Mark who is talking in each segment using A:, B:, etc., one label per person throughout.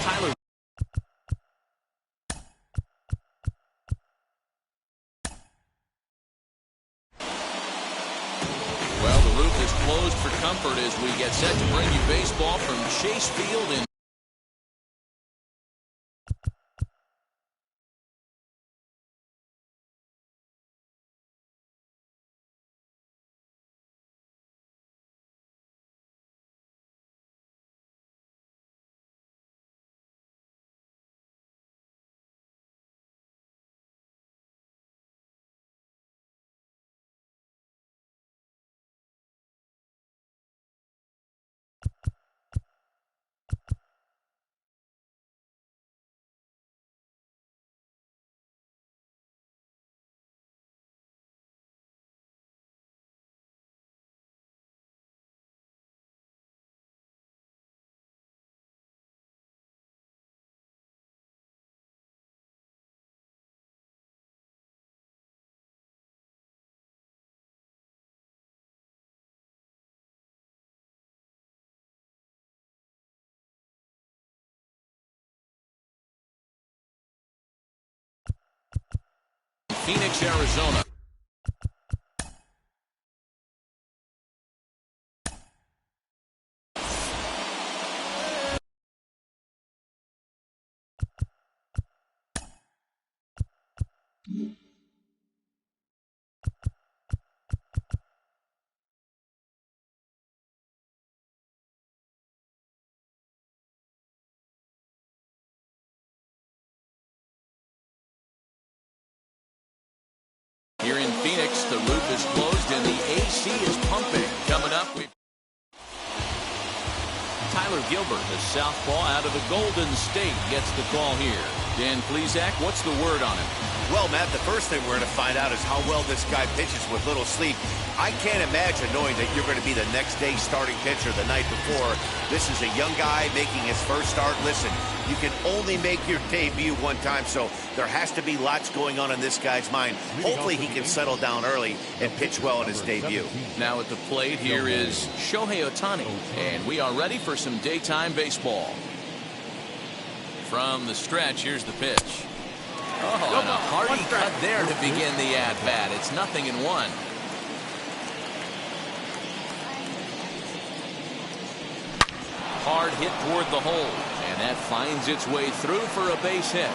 A: Tyler. Well, the roof is closed for comfort as we get set to bring you baseball from Chase Field in Phoenix, Arizona. Here in Phoenix, the roof is closed and the AC is pumping. Coming up, we've Tyler Gilbert, the southpaw out of the Golden State, gets the call here. Dan Plesac, what's the word on him?
B: Well, Matt, the first thing we're going to find out is how well this guy pitches with little sleep. I can't imagine knowing that you're going to be the next day starting pitcher the night before. This is a young guy making his first start. Listen, you can only make your debut one time, so there has to be lots going on in this guy's mind. Hopefully he can settle down early and pitch well in his debut.
A: Now at the plate, here is Shohei Ohtani, and we are ready for some daytime baseball. From the stretch, here's the pitch. Oh, and a hearty cut there to begin the at-bat. It's 0-1. Hard hit toward the hole, and that finds its way through for a base hit.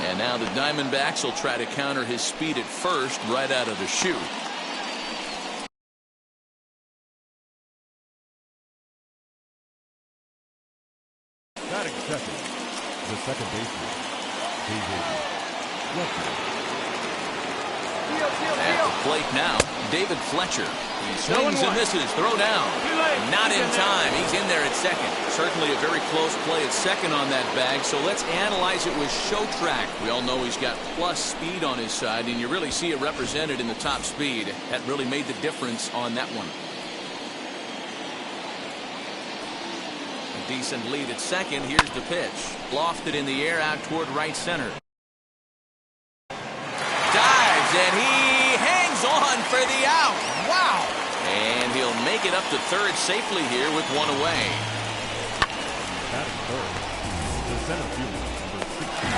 A: And now the Diamondbacks will try to counter his speed at first right out of the chute.
C: Batting second, the second baseman,
A: At the plate now, David Fletcher. He swings and misses. Throw down. Not in time. He's in there at second. Certainly a very close play at second on that bag. So let's analyze it with Shotrack. We all know he's got plus speed on his side, and you really see it represented in the top speed. That really made the difference on that one. A decent lead at second. Here's the pitch. Lofted in the air out toward right center. Dives, and he hangs on for the out. Wow. And he'll make it up to third safely here with one away.
C: batting third, the center fielder, number 16.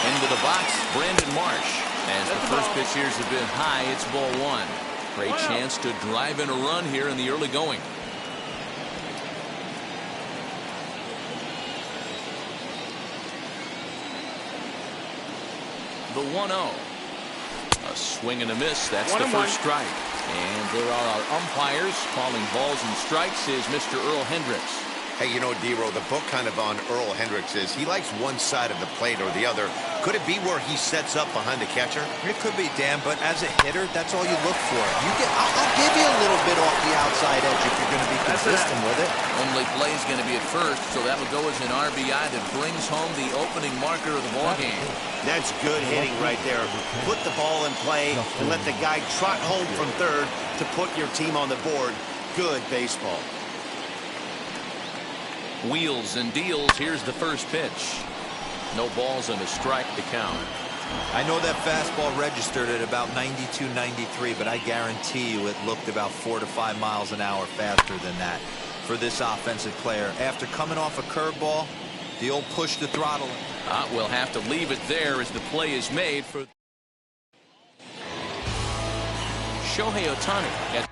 A: Into the box, Brandon Marsh. As the first pitch here is a bit high, it's ball one. Great chance to drive in a run here in the early going. The 1-0. A swing and a miss. That's the first strike. And there are our umpires calling balls and strikes is Mr. Earl Hendricks.
B: Hey, you know, D-Row, the book kind of on Earl Hendricks is he likes one side of the plate or the other. Could it be where he sets up behind the catcher?
D: It could be, Dan, but as a hitter, that's all you look for. I'll give you a little bit off the outside edge if you're going to be consistent with it.
A: Only play is going to be at first, so that will go as an RBI that brings home the opening marker of the ball game.
B: That's good hitting right there. Put the ball in play and let the guy trot home from third to put your team on the board. Good baseball.
A: Wheels and deals. Here's the first pitch. No balls and a strike to count.
D: I know that fastball registered at about 92, 93, but I guarantee you it looked about 4 to 5 miles an hour faster than that for this offensive player. After coming off a curveball, the old push the throttle.
A: We'll have to leave it there as the play is made for Shohei Ohtani.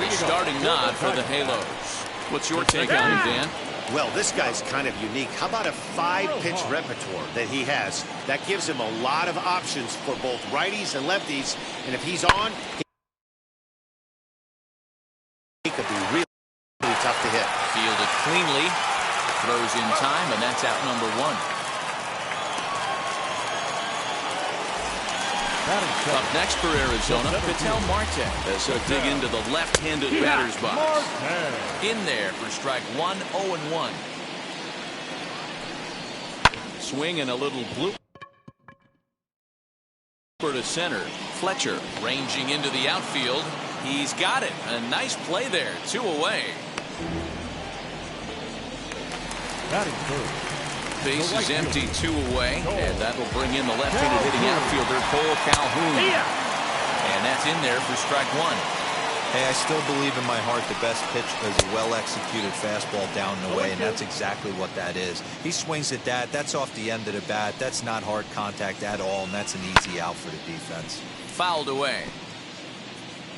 A: Starting nod for the Halos. What's your take on him, Dan?
B: Well, this guy's kind of unique. How about a 5-pitch repertoire that he has? That gives him a lot of options for both righties and lefties. And if he's on, he could be really, really tough to hit.
A: Fielded cleanly. Throws in time, and that's out number 1. Up next for Arizona, Ketel Marte as he'll dig into the left-handed batter's box. In there for strike 1, 0-1. Swing and a little blooper to center. Fletcher ranging into the outfield. He's got it. A nice play there. 2 away.
C: Batting third.
A: Base is empty, 2 away, and that will bring in the left-handed hitting outfielder Cole Calhoun. And that's in there for strike 1.
D: Hey, I still believe in my heart the best pitch is a well-executed fastball down the way, and that's exactly what that is. He swings at that. That's off the end of the bat. That's not hard contact at all, and that's an easy out for the defense.
A: Fouled away.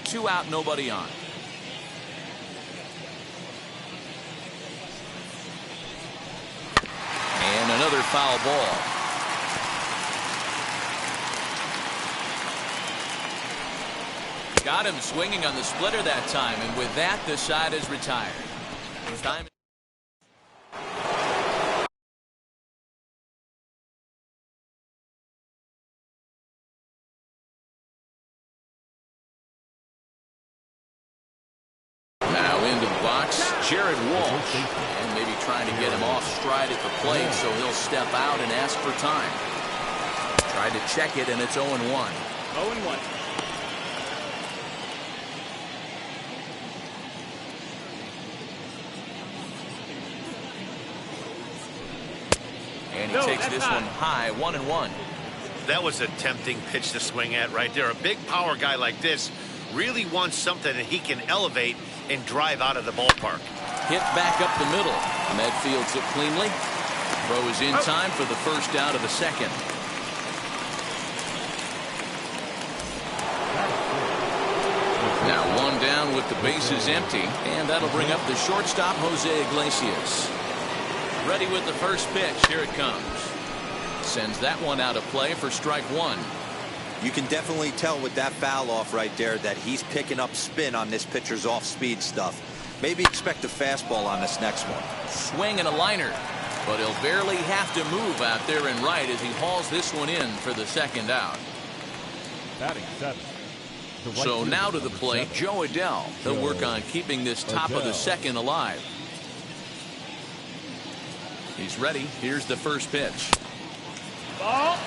A: 2 out, nobody on. And another foul ball. Got him swinging on the splitter that time, and with that, the side is retired. Time. Now into the box, Jared Walsh, and maybe trying to get him off stride at the plate, so he'll step out and ask for time. Tried to check it, and it's 0-1.
E: 0-1.
A: And he takes this one high, 1-1.
B: That was a tempting pitch to swing at right there. A big power guy like this really wants something that he can elevate and drive out of the ballpark.
A: Hit back up the middle. Med fields it cleanly. Throw is in time for the first out of the second. Now 1 down with the bases empty, and that'll bring up the shortstop, Jose Iglesias. Ready with the first pitch. Here it comes. Sends that one out of play for strike 1.
D: You can definitely tell with that foul off right there that he's picking up spin on this pitcher's off-speed stuff. Maybe expect a fastball on this next one.
A: Swing and a liner, but he'll barely have to move out there and right as he hauls this one in for the second out.
C: Batting 7.
A: So now to the plate, Joe Adell. He'll work on keeping this top of the second alive. He's ready. Here's the first pitch.
E: Ball.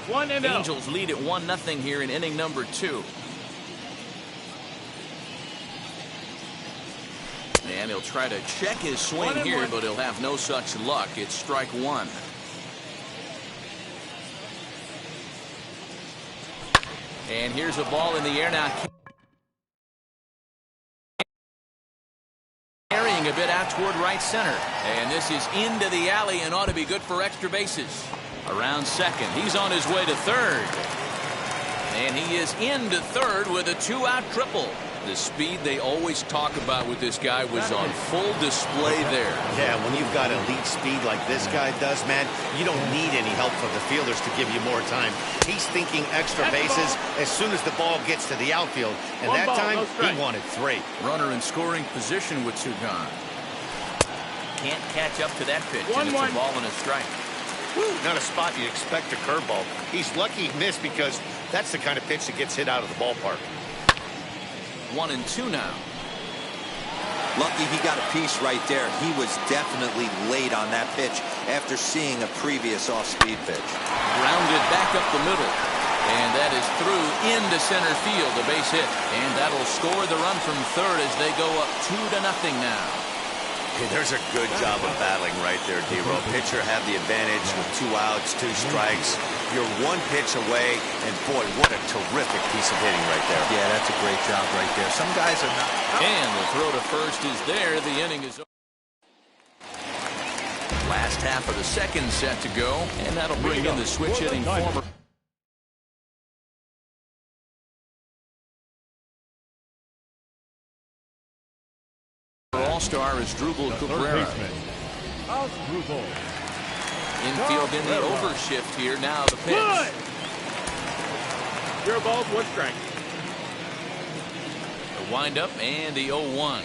E: 1-0.
A: Angels lead at 1-0 here in inning number 2. And he'll try to check his swing here, but he'll have no such luck. It's strike 1. And here's a ball in the air now. Carrying a bit out toward right center. And this is into the alley and ought to be good for extra bases. Around second. He's on his way to third. And he is into third with a 2-out triple. The speed they always talk about with this guy was on full display there.
B: Yeah, when you've got elite speed like this guy does, man, you don't need any help from the fielders to give you more time. He's thinking extra bases as soon as the ball gets to the outfield. And that time, he wanted 3.
A: Runner in scoring position with 2 gone. Can't catch up to that pitch, and it's a ball and a strike.
B: Not a spot you'd expect a curveball. He's lucky he missed because that's the kind of pitch that gets hit out of the ballpark.
A: 1-2 now.
D: Lucky he got a piece right there. He was definitely late on that pitch after seeing a previous off-speed pitch.
A: Grounded back up the middle. And that is through into center field, a base hit. And that'll score the run from third as they go up 2-0 now.
B: Hey, there's a good job of battling right there, D-Row. Pitcher had the advantage with 2 outs, 2 strikes. You're 1 pitch away, and boy, what a terrific piece of hitting right there.
D: Yeah, that's a great job right there. Some guys are not.
A: And the throw to first is there. The inning is over. Last half of the second set to go, and that'll bring in the switch hitting former. All-star is Drupal Cabrera. Infield in the overshift here. Now the pitch.
E: Good. 0 balls, 1 strike.
A: The windup and the 0-1.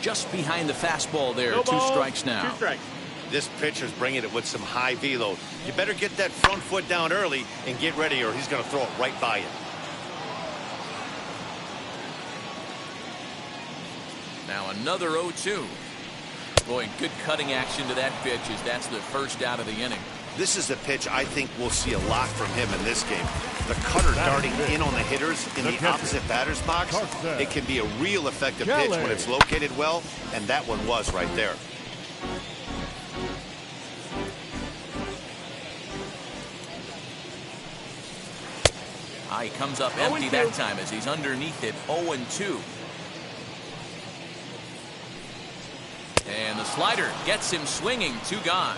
A: Just behind the fastball there.
E: No
A: 2
E: balls,
A: strikes now.
E: 2 strikes.
B: This pitcher's bringing it with some high velo. You better get that front foot down early and get ready, or he's going to throw it right by you.
A: Now another 0-2. Boy, good cutting action to that pitch as that's the first out of the inning.
B: This is a pitch I think we'll see a lot from him in this game. The cutter darting in on the hitters in the opposite batter's box. It can be a real effective pitch when it's located well, and that one was right there.
A: He comes up empty that time as he's underneath it. 0-2. And the slider gets him swinging. 2 gone.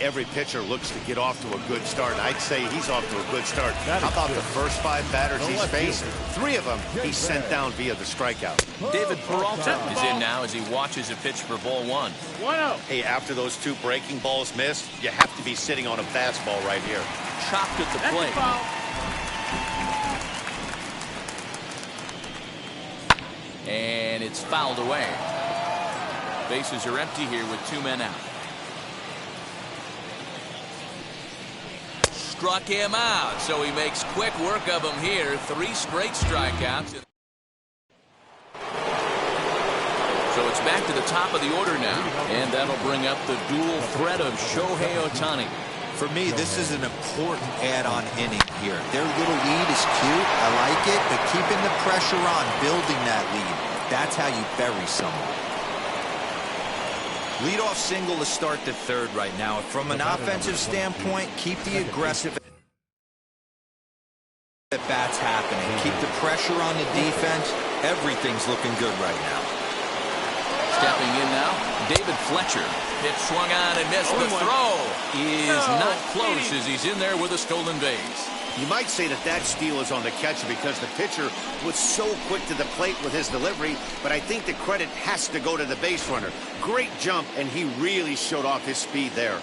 B: Every pitcher looks to get off to a good start. I'd say he's off to a good start. How about the first 5 batters he's faced? 3 of them he sent down via the strikeout.
A: David Peralta is in now as he watches a pitch for ball 1.
E: 1-0.
B: Hey, after those 2 breaking balls missed, you have to be sitting on a fastball right here.
A: Chopped at the
E: That's a
A: plate.
E: foul.
A: And it's fouled away. Bases are empty here with 2 men out. Struck him out, so he makes quick work of him here. 3 straight strikeouts. So it's back to the top of the order now, and that'll bring up the dual threat of Shohei Ohtani.
D: For me, this is an important add-on inning here. Their little lead is cute. I like it, but keeping the pressure on, building that lead, that's how you bury someone. Leadoff single to start the third right now. From an offensive standpoint, keep the aggressive at-bats happening. Keep the pressure on the defense. Everything's looking good right now.
A: Stepping in now, David Fletcher. Pitch swung on and missed. The throw is not close as he's in there with a stolen base.
B: You might say that that steal is on the catcher because the pitcher was so quick to the plate with his delivery, but I think the credit has to go to the base runner. Great jump, and he really showed off his speed there.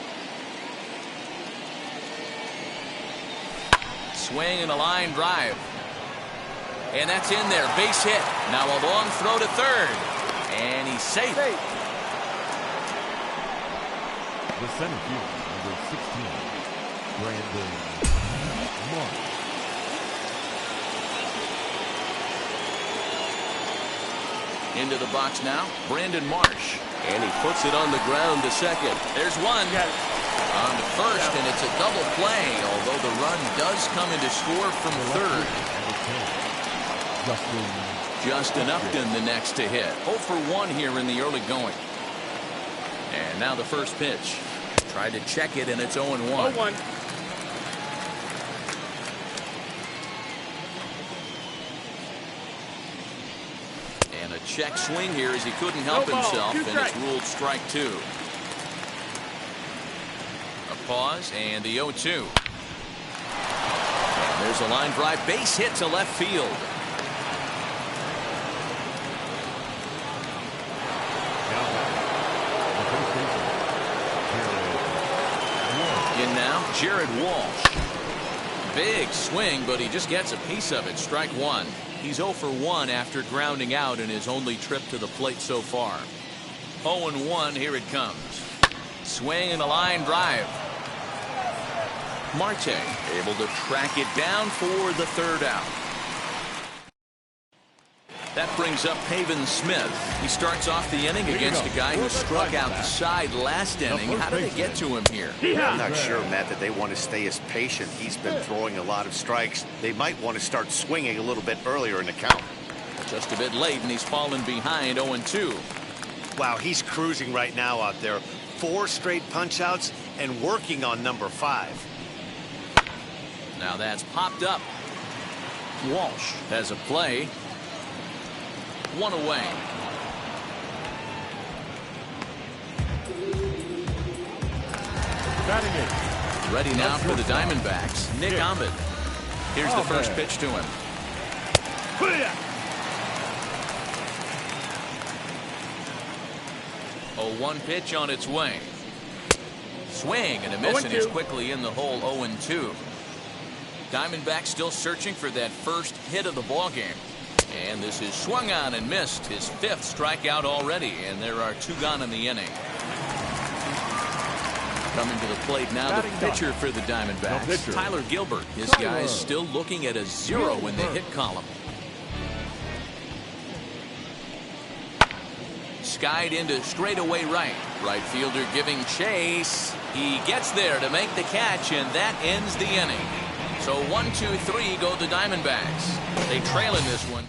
A: Swing and a line drive. And that's in there. Base hit. Now a long throw to third. And he's safe.
C: The center fielder, number 16, Brandon Marsh.
A: Into the box now, Brandon Marsh. And he puts it on the ground to second. There's one. On to first, and it's a double play, although the run does come into score from third. Justin Upton the next to hit. 0 for 1 here in the early going. And now the first pitch. Tried to check it, and it's 0-1.
E: 0-1.
A: And a check swing here as he couldn't help himself, and it's ruled strike 2. A pause, and the 0-2. And there's a line drive base hit to left field. In now, Jared Walsh. Big swing, but he just gets a piece of it. Strike 1. He's 0 for 1 after grounding out in his only trip to the plate so far. 0-1, here it comes. Swing and a line drive. Marte able to track it down for the third out. That brings up Pavin Smith. He starts off the inning against a guy who struck out the side last inning. How did they get to him here?
B: I'm not sure, Matt, that they want to stay as patient. He's been throwing a lot of strikes. They might want to start swinging a little bit earlier in the count.
A: Just a bit late, and he's fallen behind 0-2.
B: Wow, he's cruising right now out there. 4 straight punch-outs and working on number 5.
A: Now that's popped up. Walsh has a play. 1 away.
C: Batting it.
A: Ready now for the Diamondbacks. Nick Ahmed. Here's the first pitch to him. 0-1 pitch on its way. Swing and a miss, and he's quickly in the hole. 0-2. Diamondbacks still searching for that first hit of the ball game. And this is swung on and missed. His 5th strikeout already, and there are 2 gone in the inning. Coming to the plate now, the pitcher for the Diamondbacks, Tyler Gilbert. His guys still looking at a 0 in the hit column. Skied into straightaway right. Right fielder giving chase. He gets there to make the catch, and that ends the inning. So 1-2-3 go the Diamondbacks. They trail in this one.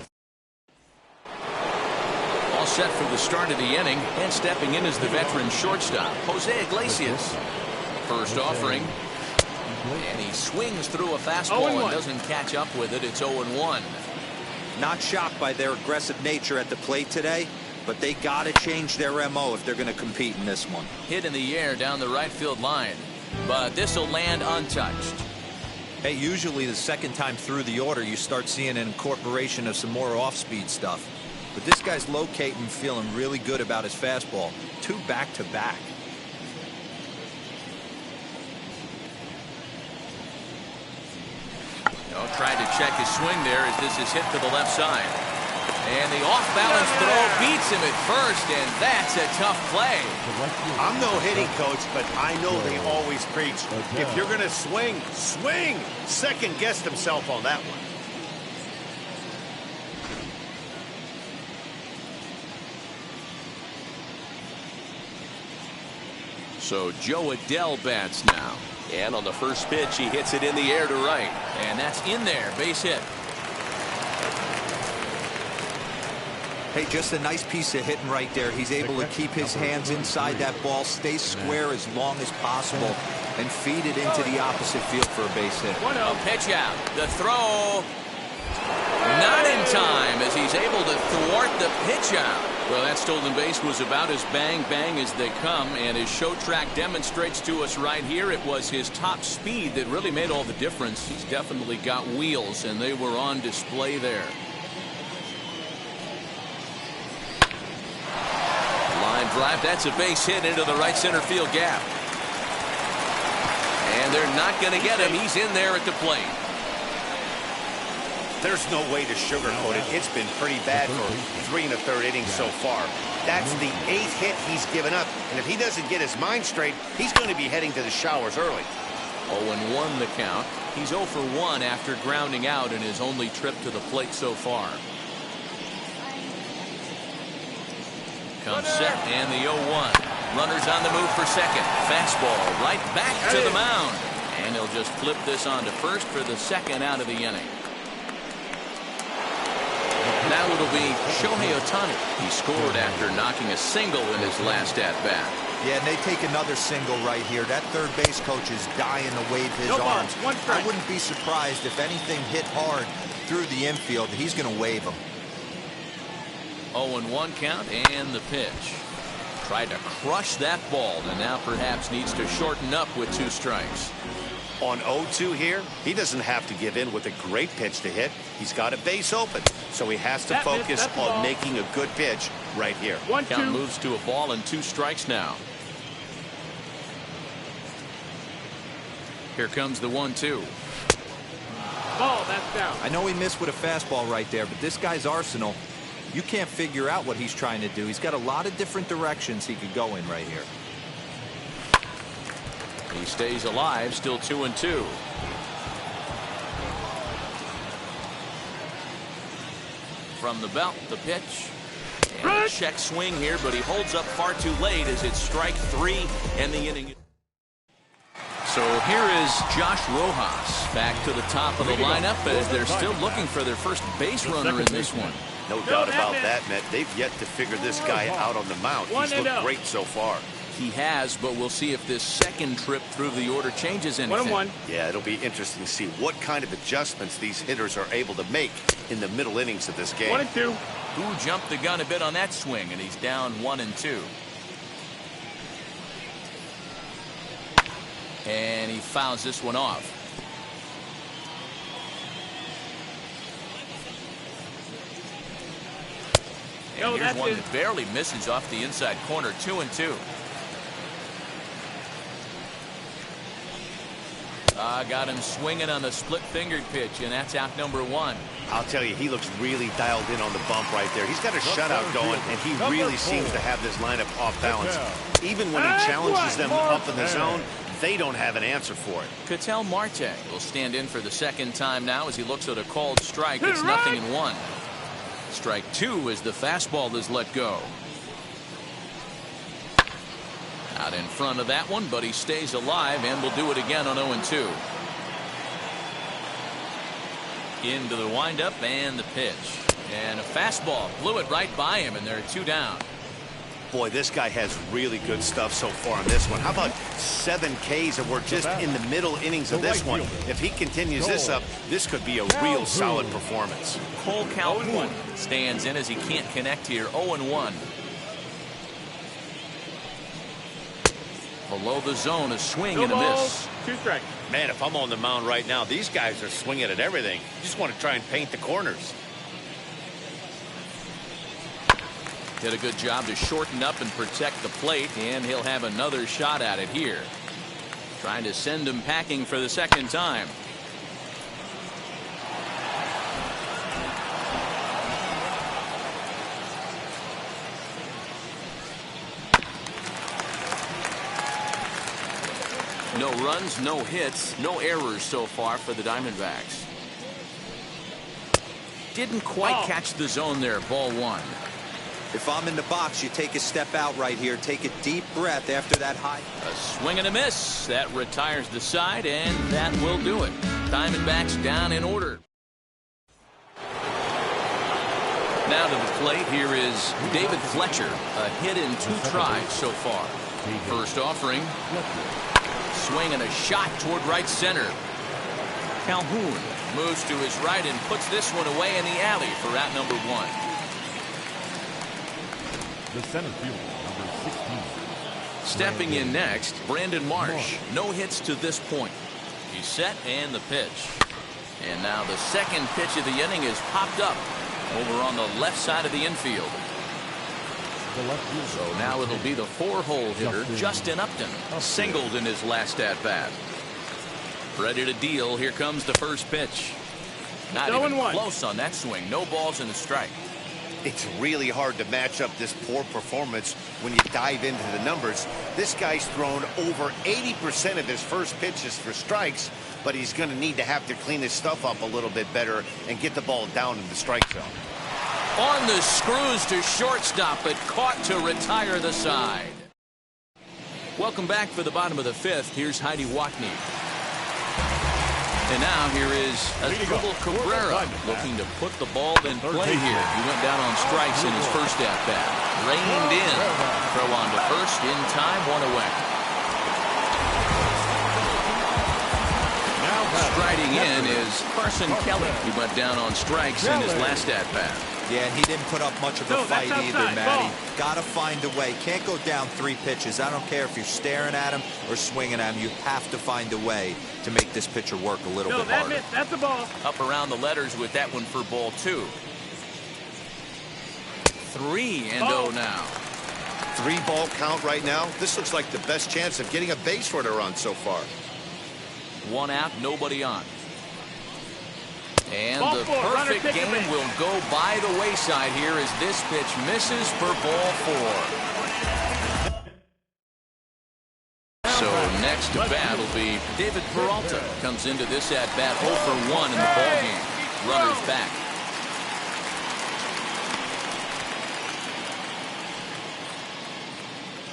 A: All set for the start of the inning, and stepping in is the veteran shortstop, Jose Iglesias. First offering, and he swings through a fastball and doesn't catch up with it. It's 0-1.
D: Not shocked by their aggressive nature at the plate today, but they got to change their MO if they're going to compete in this one.
A: Hit in the air down the right field line, but this will land untouched.
D: Hey, usually the second time through the order, you start seeing an incorporation of some more off-speed stuff. But this guy's locating, feeling really good about his fastball. 2 back-to-back.
A: Tried to check his swing there as this is hit to the left side. And the off-balance throw beats him at first, and that's a tough play.
B: I'm no hitting coach, but I know they always preach, if you're going to swing, swing. Second guessed himself on that one.
A: So Joe Adell bats now. And on the first pitch, he hits it in the air to right. And that's in there, base hit.
D: Hey, just a nice piece of hitting right there. He's able to keep his hands inside that ball, stay square as long as possible, and feed it into the opposite field for a base hit.
A: A pitch out. The throw. Not in time as he's able to thwart the pitch out. Well, that stolen base was about as bang-bang as they come, and his show track demonstrates to us right here it was his top speed that really made all the difference. He's definitely got wheels, and they were on display there. Line drive, that's a base hit into the right center field gap. And they're not going to get him. He's in there at the plate.
B: There's no way to sugarcoat it. It's been pretty bad for 3 1/3 innings so far. That's the 8th hit he's given up. And if he doesn't get his mind straight, he's going to be heading to the showers early.
A: 0-1 the count. He's 0 for 1 after grounding out in his only trip to the plate so far. Comes set and the 0-1. Runners on the move for second. Fastball right back to the mound. And he'll just flip this on to first for the second out of the inning. Now it'll be Shohei Ohtani. He scored after knocking a single in his last at-bat.
D: Yeah, and they take another single right here. That third base coach is dying to wave his arms. I wouldn't be surprised if anything hit hard through the infield. He's going to wave them.
A: 0-1 count and the pitch. Tried to crush that ball and now perhaps needs to shorten up with 2 strikes.
B: On 0-2 here, he doesn't have to give in with a great pitch to hit. He's got a base open, so he has to focus on making a good pitch right here.
A: Count moves to a ball and 2 strikes now. Here comes the 1-2.
E: Ball, that's down.
D: I know he missed with a fastball right there, but this guy's arsenal, you can't figure out what he's trying to do. He's got a lot of different directions he could go in right here.
A: He stays alive, still 2-2. From the belt, the pitch. And a check swing here, but he holds up far too late as it's strike 3 and the inning. So here is Josh Rojas back to the top of the lineup as they're still looking for their first base runner in this one.
B: No doubt about that, Matt. They've yet to figure this guy out on the mound. He's looked great so far.
A: He has, but we'll see if this second trip through the order changes anything.
E: 1-1.
B: Yeah, it'll be interesting to see what kind of adjustments these hitters are able to make in the middle innings of this game.
E: 1-2.
A: Who jumped the gun a bit on that swing, and he's down 1-2. And he fouls this one off. And here's one that barely misses off the inside corner. 2-2. Got him swinging on the split-fingered pitch, and that's out number 1.
B: I'll tell you, he looks really dialed in on the bump right there. He's got a shutout going, and he really seems to have this lineup off balance. Even when he challenges them up in the zone, they don't have an answer for it.
A: Ketel Marte will stand in for the second time now as he looks at a called strike. It's 0-1. Strike 2 as the fastball is let go. Out in front of that one, but he stays alive and will do it again on 0-2. Into the windup and the pitch. And a fastball blew it right by him, and there are 2 down.
B: Boy, this guy has really good stuff so far on this one. How about 7 Ks, and we're just in the middle innings of this one. If he continues this up, this could be a real solid performance.
A: Cole Calhoun stands in as he can't connect here. 0-1. Below the zone, a swing and a miss.
E: 2 strikes.
B: Man, if I'm on the mound right now, these guys are swinging at everything. You just want to try and paint the corners.
A: Did a good job to shorten up and protect the plate, and he'll have another shot at it here. Trying to send him packing for the second time. No runs, no hits, no errors so far for the Diamondbacks. Didn't quite catch the zone there. Ball 1.
D: If I'm in the box, you take a step out right here. Take a deep breath after that high.
A: A swing and a miss. That retires the side, and that will do it. Diamondbacks down in order. Now to the plate, here is David Fletcher. A hit in 2 tries so far. First offering. Swing and a shot toward right center. Calhoun moves to his right and puts this one away in the alley for out number 1.
C: The center fielder, number 16.
A: Stepping in next, Brandon Marsh. No hits to this point. He's set and the pitch. And now the second pitch of the inning is popped up over on the left side of the infield. So now it'll be the 4-hole hitter, Justin Upton, singled in his last at-bat. Ready to deal. Here comes the first pitch. Not even close on that swing. No balls and a strike.
B: It's really hard to match up this poor performance when you dive into the numbers. This guy's thrown over 80% of his first pitches for strikes, but he's going to need to have to clean his stuff up a little bit better and get the ball down in the strike zone.
A: On the screws to shortstop, but caught to retire the side. Welcome back for the bottom of the 5th. Here's Heidi Watney. And now here is Asdrubal Cabrera looking to put the ball in play here. He went down on strikes in his first at-bat. Reined in. Throw on to first in time, 1 away. Striding in is Carson Kelly. He went down on strikes in his last at-bat.
D: Yeah, and he didn't put up much of a fight either, Matty. Got to find a way. Can't go down 3 pitches. I don't care if you're staring at him or swinging at him. You have to find a way to make this pitcher work a little bit harder.
E: That's a ball.
A: Up around the letters with that one for ball 2. 3-0 now.
B: 3-ball count right now. This looks like the best chance of getting a base runner on so far.
A: 1 out, nobody on. And the perfect game will go by the wayside here as this pitch misses for ball 4. So next to bat will be David Peralta. Comes into this at bat 0 for 1 in the ballgame. Runners back.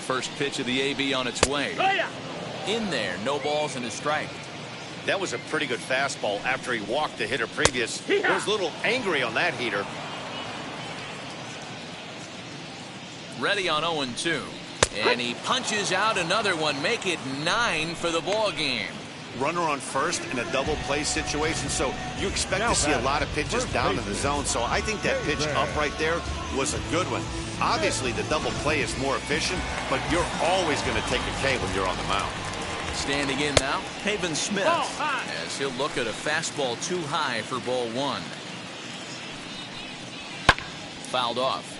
A: first pitch of the AB on its way. In there, no balls and a strike.
B: That was a pretty good fastball after he walked the hitter previous. He was a little angry on that heater.
A: Ready on 0-2. And he punches out another one. Make it 9 for the ball game.
B: Runner on first in a double play situation, so you expect to see a lot of pitches down in the zone. So I think that pitch up right there was a good one. Obviously, the double play is more efficient, but you're always going to take a K when you're on the mound.
A: Standing in now, Pavin Smith, as he'll look at a fastball too high for ball 1. Fouled off.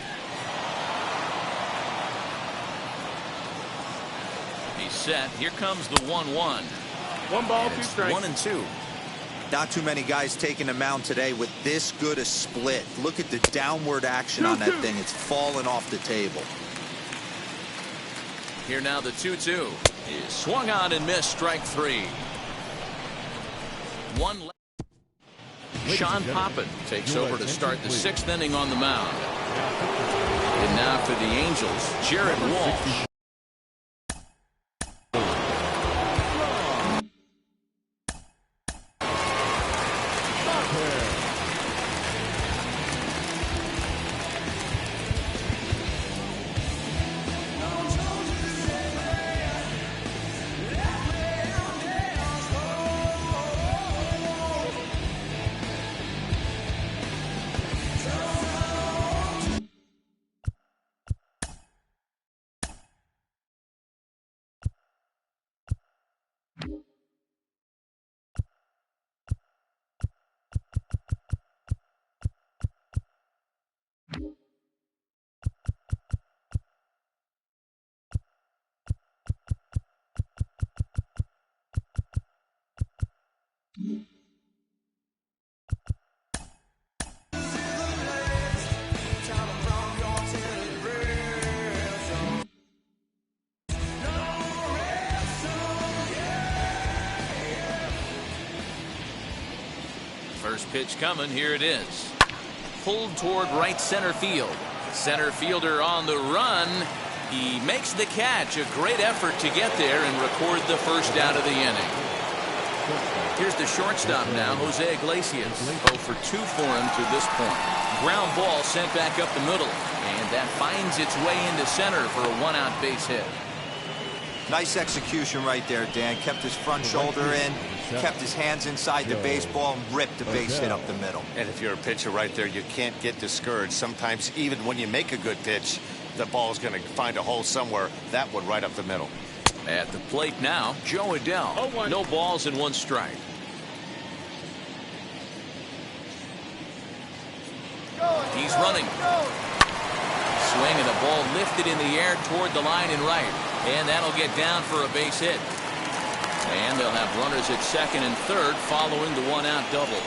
A: He's set. Here comes the 1-1.
E: 1 ball, 2 strikes.
A: 1-2.
D: Not too many guys taking the mound today with this good a split. Look at the downward action on that thing. It's falling off the table.
A: Here now the 2-2 is swung on and missed. Strike 3. One left. Sean Poppin takes over to start the 6th inning on the mound. And now for the Angels, Jared Walsh. First pitch coming. Here it is. Pulled toward right center field. Center fielder on the run. He makes the catch. A great effort to get there and record the first out of the inning. Here's the shortstop now, Jose Iglesias. 0 for 2 for him to this point. Ground ball sent back up the middle. And that finds its way into center for a 1-out base hit.
D: Nice execution right there, Dan. Kept his front shoulder in, kept his hands inside the baseball, and ripped the base hit up the middle.
B: And if you're a pitcher right there, you can't get discouraged. Sometimes even when you make a good pitch, the ball's going to find a hole somewhere. That one right up the middle.
A: At the plate now, Joe Adell. No balls and 1 strike. He's running. Swing and the ball lifted in the air toward the line and right. And that'll get down for a base hit. And they'll have runners at second and third following the 1-out double.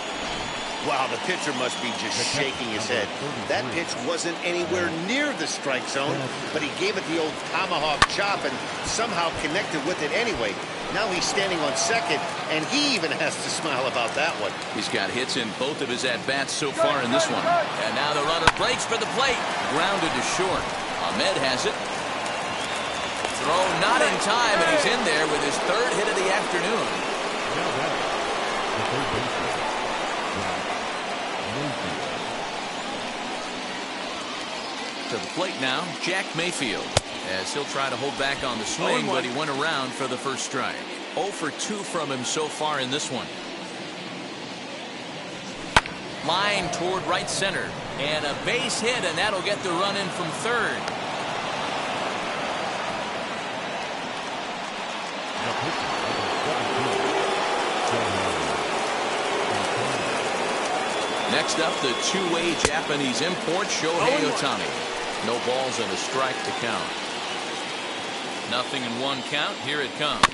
B: Wow, the pitcher must be just shaking his head. That pitch wasn't anywhere near the strike zone, but he gave it the old tomahawk chop and somehow connected with it anyway. Now he's standing on second, and he even has to smile about that one.
A: He's got hits in both of his at-bats so far in this one. And now the runner breaks for the plate. Grounded to short. Ahmed has it. Throw not in time, and he's in there with his 3rd hit of the afternoon. To the plate now, Jack Mayfield, as he'll try to hold back on the swing, but he went around for the first strike. 0 for 2 from him so far in this one. Line toward right center, and a base hit, and that'll get the run in from third. Next up, the two-way Japanese import, Shohei Ohtani. No balls and a strike to count. 0-1 count. Here it comes.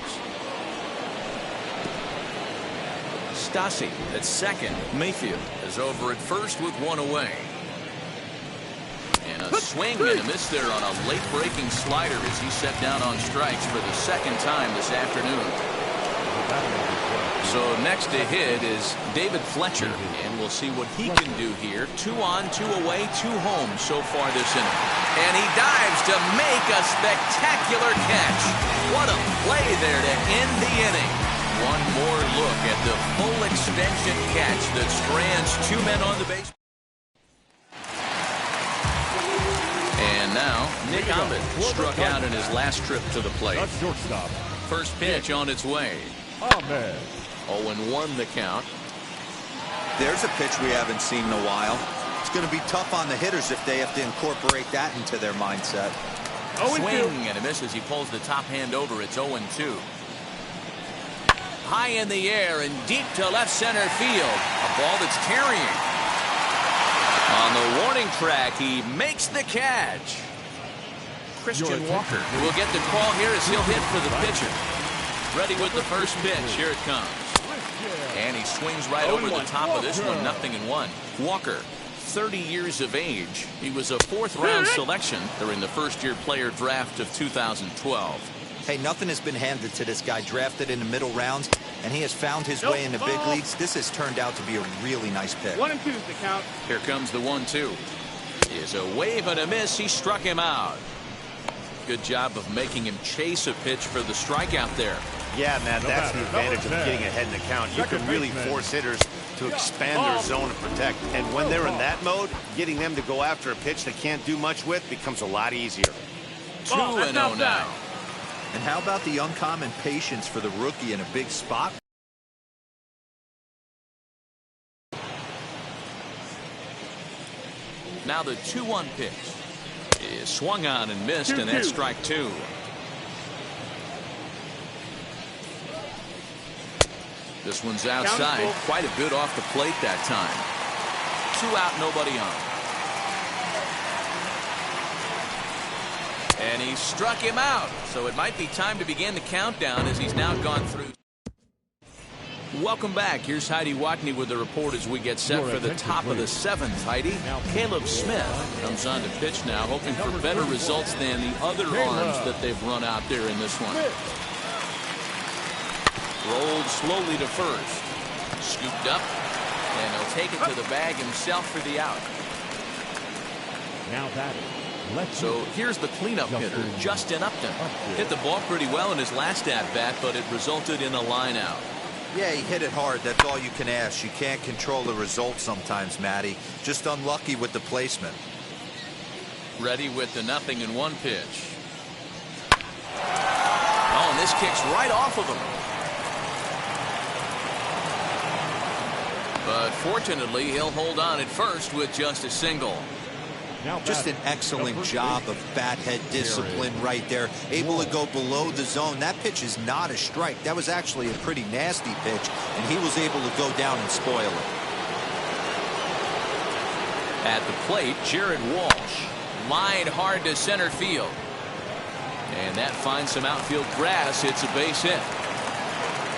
A: Stassi at second. Mayfield is over at first with 1 away. And a swing and a miss there on a late-breaking slider as he set down on strikes for the 2nd time this afternoon. So next to hit is David Fletcher, and we'll see what he can do here. 2 on, 2 away, 2 home so far this inning. And he dives to make a spectacular catch. What a play there to end the inning. One more look at the full extension catch that strands 2 men on the base. And now Nick Ahmed struck out in his last trip to the plate.
C: That's shortstop.
A: First pitch on its way.
C: Ahmed.
A: 0-1 the count.
D: There's a pitch we haven't seen in a while. It's going to be tough on the hitters if they have to incorporate that into their mindset.
A: Swing and a miss as he pulls the top hand over. It's 0-2. High in the air and deep to left center field. A ball that's carrying. On the warning track, he makes the catch. Christian Walker will get the call here as he'll hit for the pitcher. Ready with the first pitch. Here it comes. And he swings right over the top of this one. 0-1. Walker, 30 years of age. He was a 4th round selection during the first-year player draft of 2012.
D: Hey, nothing has been handed to this guy. Drafted in the middle rounds, and he has found his way in the big leagues. This has turned out to be a really nice pick.
E: 1 and 2 is the count.
A: Here comes the 1-2. Is a wave and a miss. He struck him out. Good job of making him chase a pitch for the strikeout there.
B: Yeah, man, that's the advantage of getting ahead in the count. You can really force hitters to expand their zone and protect. And when they're in that mode, getting them to go after a pitch they can't do much with becomes a lot easier.
A: 2-0 now.
D: And how about the uncommon patience for the rookie in a big spot?
A: Now the 2-1 pitch is swung on and missed, and that's strike 2. This one's outside. Quite a bit off the plate that time. 2 out, nobody on. And he struck him out. So it might be time to begin the countdown as he's now gone through. Welcome back. Here's Heidi Watney with the report as we get set for the top of the 7th. Heidi, Caleb Smith comes on to pitch now, hoping for better results than the other arms that they've run out there in this one. Rolled slowly to first. Scooped up. And he'll take it to the bag himself for the out.
C: Now batting.
A: So here's the cleanup hitter, Justin Upton. Hit the ball pretty well in his last at-bat, but it resulted in a line out.
D: Yeah, he hit it hard. That's all you can ask. You can't control the result sometimes, Matty. Just unlucky with the placement.
A: Ready with the 0-1 pitch. Oh, and this kicks right off of him. But fortunately, he'll hold on at first with just a single.
D: Just an excellent job of bat head discipline right there. Able to go below the zone. That pitch is not a strike. That was actually a pretty nasty pitch, and he was able to go down and spoil it.
A: At the plate, Jared Walsh. Lined hard to center field. And that finds some outfield grass. It's a base hit.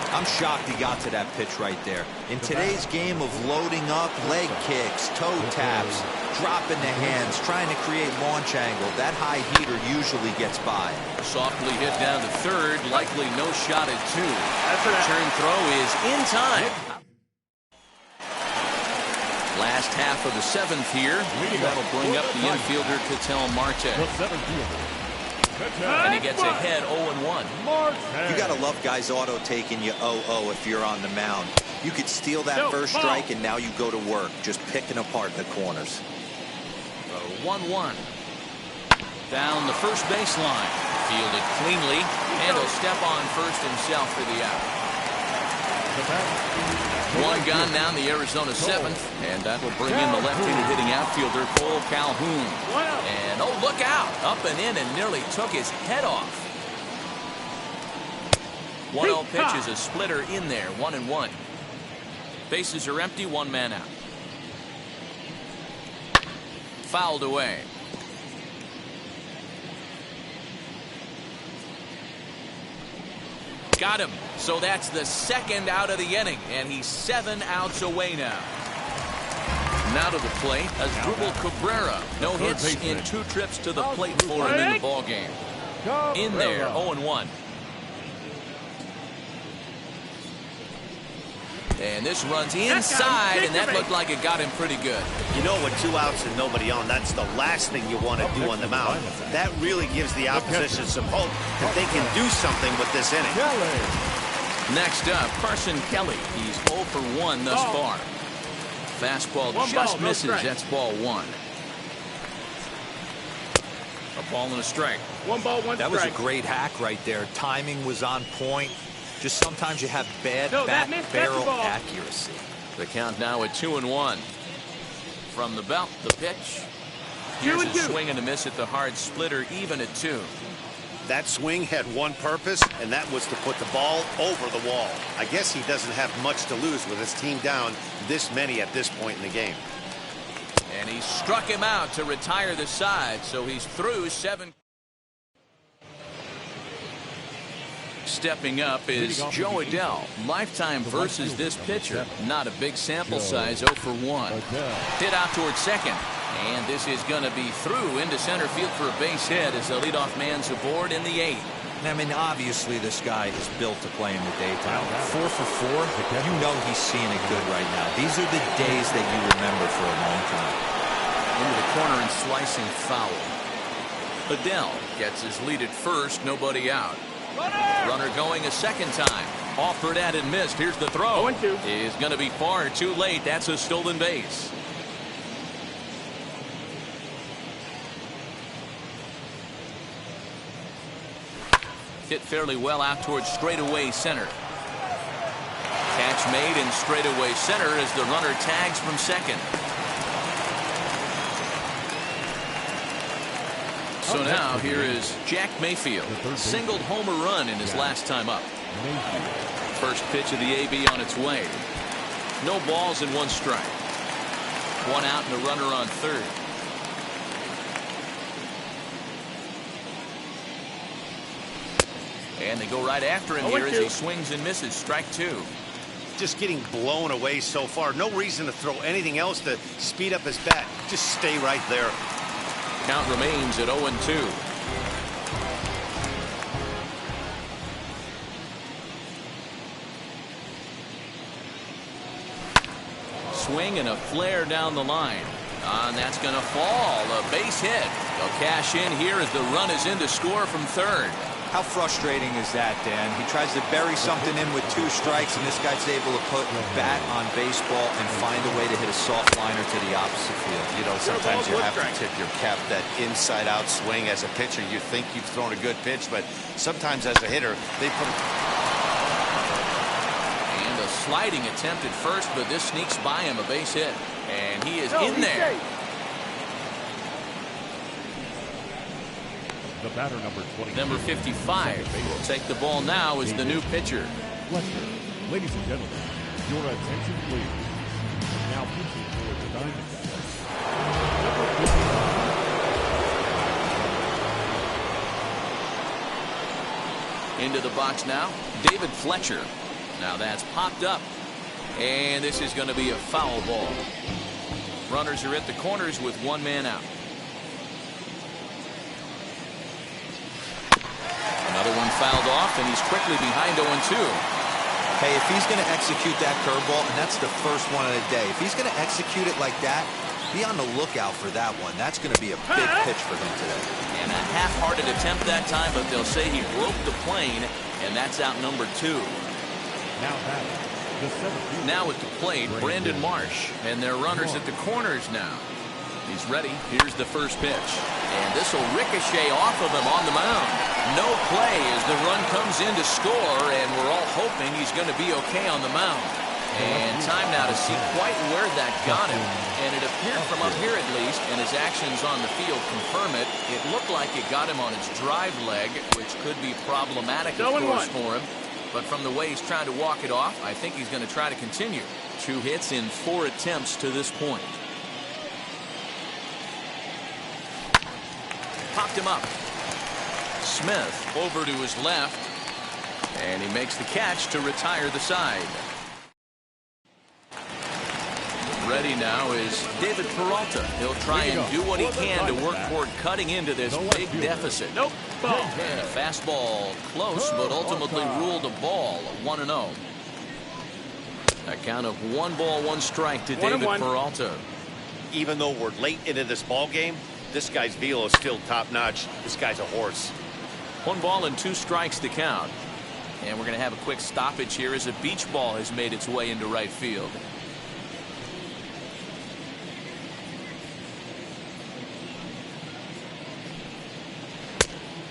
D: I'm shocked he got to that pitch right there. In today's game of loading up, leg kicks, toe taps, dropping the hands, trying to create launch angle, that high heater usually gets by.
A: Softly hit down to third, likely no shot at 2. Turn throw is in time. Last half of the 7th here. That'll bring up the infielder Ketel Marte. And he gets ahead 0-1.
D: You got to love guys auto-taking you 0-0 if you're on the mound. You could steal that first strike, and now you go to work, just picking apart the corners.
A: 1-1. Down the first baseline. Fielded cleanly, and he'll step on first himself for the out. 1 gone down the Arizona 7th, and that will bring in the left-handed hitting outfielder Cole Calhoun. And oh, look out! Up and in and nearly took his head off. 1-0 pitch is a splitter in there, 1-1. Bases are empty, 1 man out. Fouled away. Got him. So that's the 2nd out of the inning, and he's 7 outs away now. Now to the plate, Asdrubal Cabrera. No hits in 2 trips to the plate for him in the ballgame. In there, 0-1. And this runs inside, and that looked like it got him pretty good.
B: You know, with 2 outs and nobody on, that's the last thing you want to do on the mound. That really gives the opposition some hope that they can do something with this inning.
A: Next up, Carson Kelly. He's 0 for 1 thus far. Fastball just misses. That's ball 1. A ball and a strike.
E: 1 ball, 1 strike.
D: That was a great hack right there. Timing was on point. Just sometimes you have bad bat barrel accuracy.
A: The count now at 2-1. From the belt, the pitch. Here's a swing and a miss at the hard splitter, even at 2.
B: That swing had one purpose, and that was to put the ball over the wall. I guess he doesn't have much to lose with his team down this many at this point in the game.
A: And he struck him out to retire the side, so he's through 7. Stepping up is Joe Adell. Lifetime versus this pitcher. Not a big sample size, 0 for 1. Hit out towards second. And this is going to be through into center field for a base hit as the leadoff man's aboard in the 8th.
D: I mean, obviously this guy is built to play in the daytime. 4 for 4, you know he's seeing it good right now. These are the days that you remember for a long time.
A: Into the corner and slicing foul. Adell gets his lead at first, nobody out. Runner going a second time. Offered at and missed. Here's the throw.
E: 0-2.
A: Is going to be far too late. That's a stolen base. Hit fairly well out towards straightaway center. Catch made in straightaway center as the runner tags from second. So now here is Jack Mayfield. Singled homer run in his last time up. First pitch of the AB on its way. No balls and 1 strike. 1 out and a runner on third. And they go right after him here as he swings and misses. Strike 2.
B: Just getting blown away so far. No reason to throw anything else to speed up his bat. Just stay right there.
A: Count remains at 0-2. Swing and a flare down the line. And that's going to fall. A base hit. They'll cash in here as the run is in to score from third.
D: How frustrating is that, Dan? He tries to bury something in with 2 strikes, and this guy's able to put a bat on baseball and find a way to hit a soft liner to the opposite field.
B: You know, sometimes you have to tip your cap. That inside-out swing as a pitcher, you think you've thrown a good pitch, but sometimes as a hitter, they put.
A: And a sliding attempt at first, but this sneaks by him, a base hit. And he is in there.
C: The batter, number 20.
A: Number 55 will take the ball now as the new pitcher.
C: Fletcher. Ladies and gentlemen, your attention please. Now pitching for the Diamondbacks.
A: Into the box now, David Fletcher. Now that's popped up. And this is going to be a foul ball. Runners are at the corners with 1 man out. Another one fouled off, and he's quickly behind 0-2.
D: Hey, if he's going to execute that curveball, and that's the first one of the day, if he's going to execute it like that, be on the lookout for that one. That's going to be a big pitch for him today.
A: And a half-hearted attempt that time, but they'll say he broke the plane, and that's out number 2.
C: Now batting, the 17th.
A: Now at the plate, Brandon Marsh, and their runners at the corners now. He's ready. Here's the first pitch. And this will ricochet off of him on the mound. No play as the run comes in to score, and we're all hoping he's going to be okay on the mound. And time now to see quite where that got him. And it appeared from up here at least, and his actions on the field confirm it. It looked like it got him on his drive leg, which could be problematic, of course, for him. But from the way he's trying to walk it off, I think he's going to try to continue. 2 hits in 4 attempts to this point. Popped him up. Smith over to his left, and he makes the catch to retire the side. Ready now is David Peralta. He'll try and do what he can to work toward cutting into this big deficit.
E: Nope. Ball.
A: And a fastball close, but ultimately ruled a ball, 1-0. A count of 1 ball, 1 strike to David Peralta.
B: Even though we're late into this ball game, this guy's velo is still top-notch. This guy's a horse.
A: 1 ball and 2 strikes to count. And we're going to have a quick stoppage here as a beach ball has made its way into right field.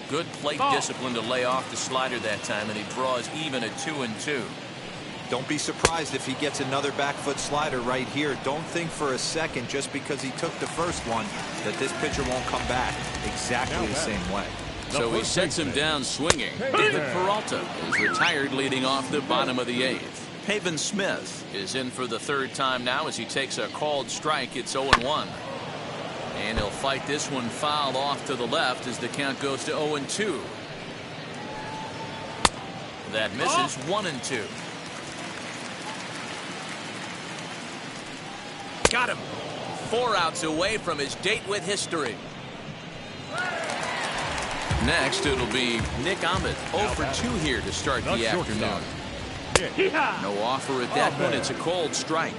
A: Good plate discipline to lay off the slider that time, and he draws even at 2-2.
D: Don't be surprised if he gets another back foot slider right here. Don't think for a second, just because he took the first one, that this pitcher won't come back exactly the same way.
A: So he sets him down swinging. David Peralta is retired leading off the bottom of the 8th. Pavin Smith is in for the 3rd time now as he takes a called strike. It's 0-1. And he'll fight this one fouled off to the left as the count goes to 0-2. That misses 1-2. Got him. 4 outs away from his date with history. Next, it'll be Nick Ahmed. 0 for 2 here to start the afternoon. No offer at that one. It's a cold strike.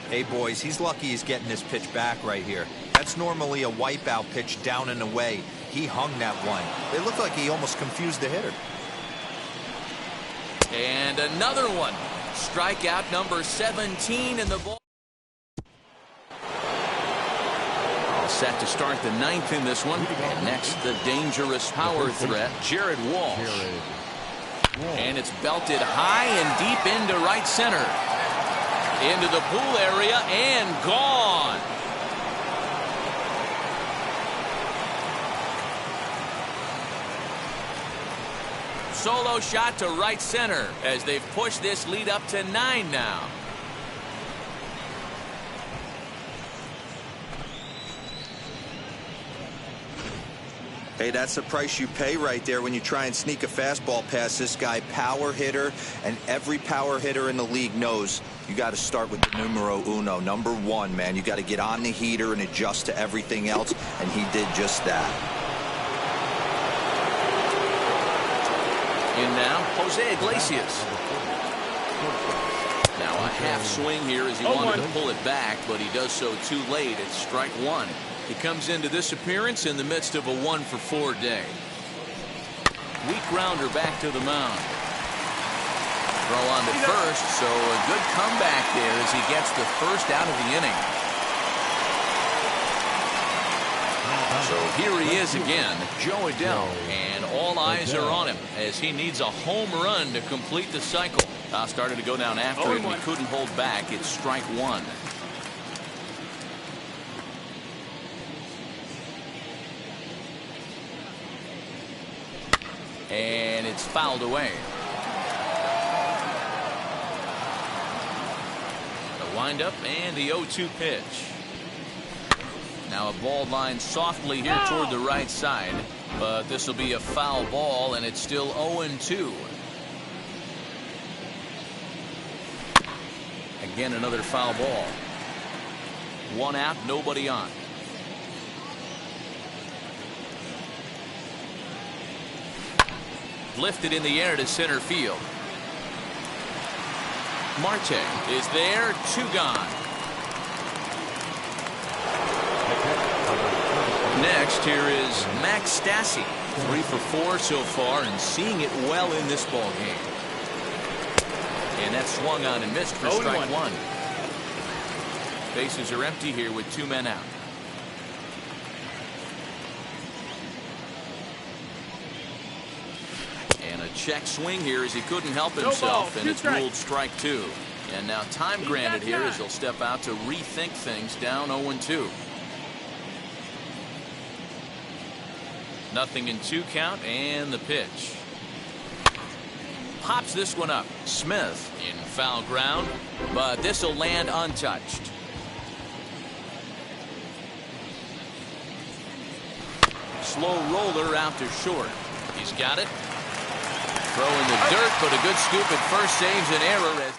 D: Hey, boys, he's lucky he's getting this pitch back right here. That's normally a wipeout pitch down and away. He hung that one. It looked like he almost confused the hitter.
A: And another one. Strikeout number 17 in the ball. Set to start the 9th in this one. And next, the dangerous power threat, Jared Walsh. And it's belted high and deep into right center. Into the pool area and gone. Solo shot to right center as they've pushed this lead up to 9 now.
D: Hey, that's the price you pay right there when you try and sneak a fastball past this guy. Power hitter, and every power hitter in the league knows you got to start with the numero uno, number 1, man. You got to get on the heater and adjust to everything else, and he did just that.
A: In now, Jose Iglesias. Now a half swing here as he wanted to pull it back, but he does so too late. It's strike 1. He comes into this appearance in the midst of a 1 for 4 day. Weak grounder back to the mound. Throw on to first, so a good comeback there as he gets the first out of the inning. So here he is again, Jo Adell, and all eyes are on him as he needs a home run to complete the cycle. Started to go down after it, and he couldn't hold back. It's strike 1. And it's fouled away. The windup and the 0-2 pitch. Now a ball line softly here toward the right side, but this will be a foul ball, and it's still 0-2. Again, another foul ball. 1 out, nobody on. Lifted in the air to center field. Marte is there, 2 gone. Next, here is Max Stassi, 3 for 4 so far, and seeing it well in this ball game. And that swung on and missed for strike 1. Bases are empty here with 2 men out. And a check swing here as he couldn't help himself, and it's ruled strike 2. And now time granted here as he'll step out to rethink things, down 0-2. Nothing in 2 count, and the pitch. Pops this one up. Smith in foul ground, but this will land untouched. Slow roller out to short. He's got it. Throw in the dirt, but a good scoop at first saves an error as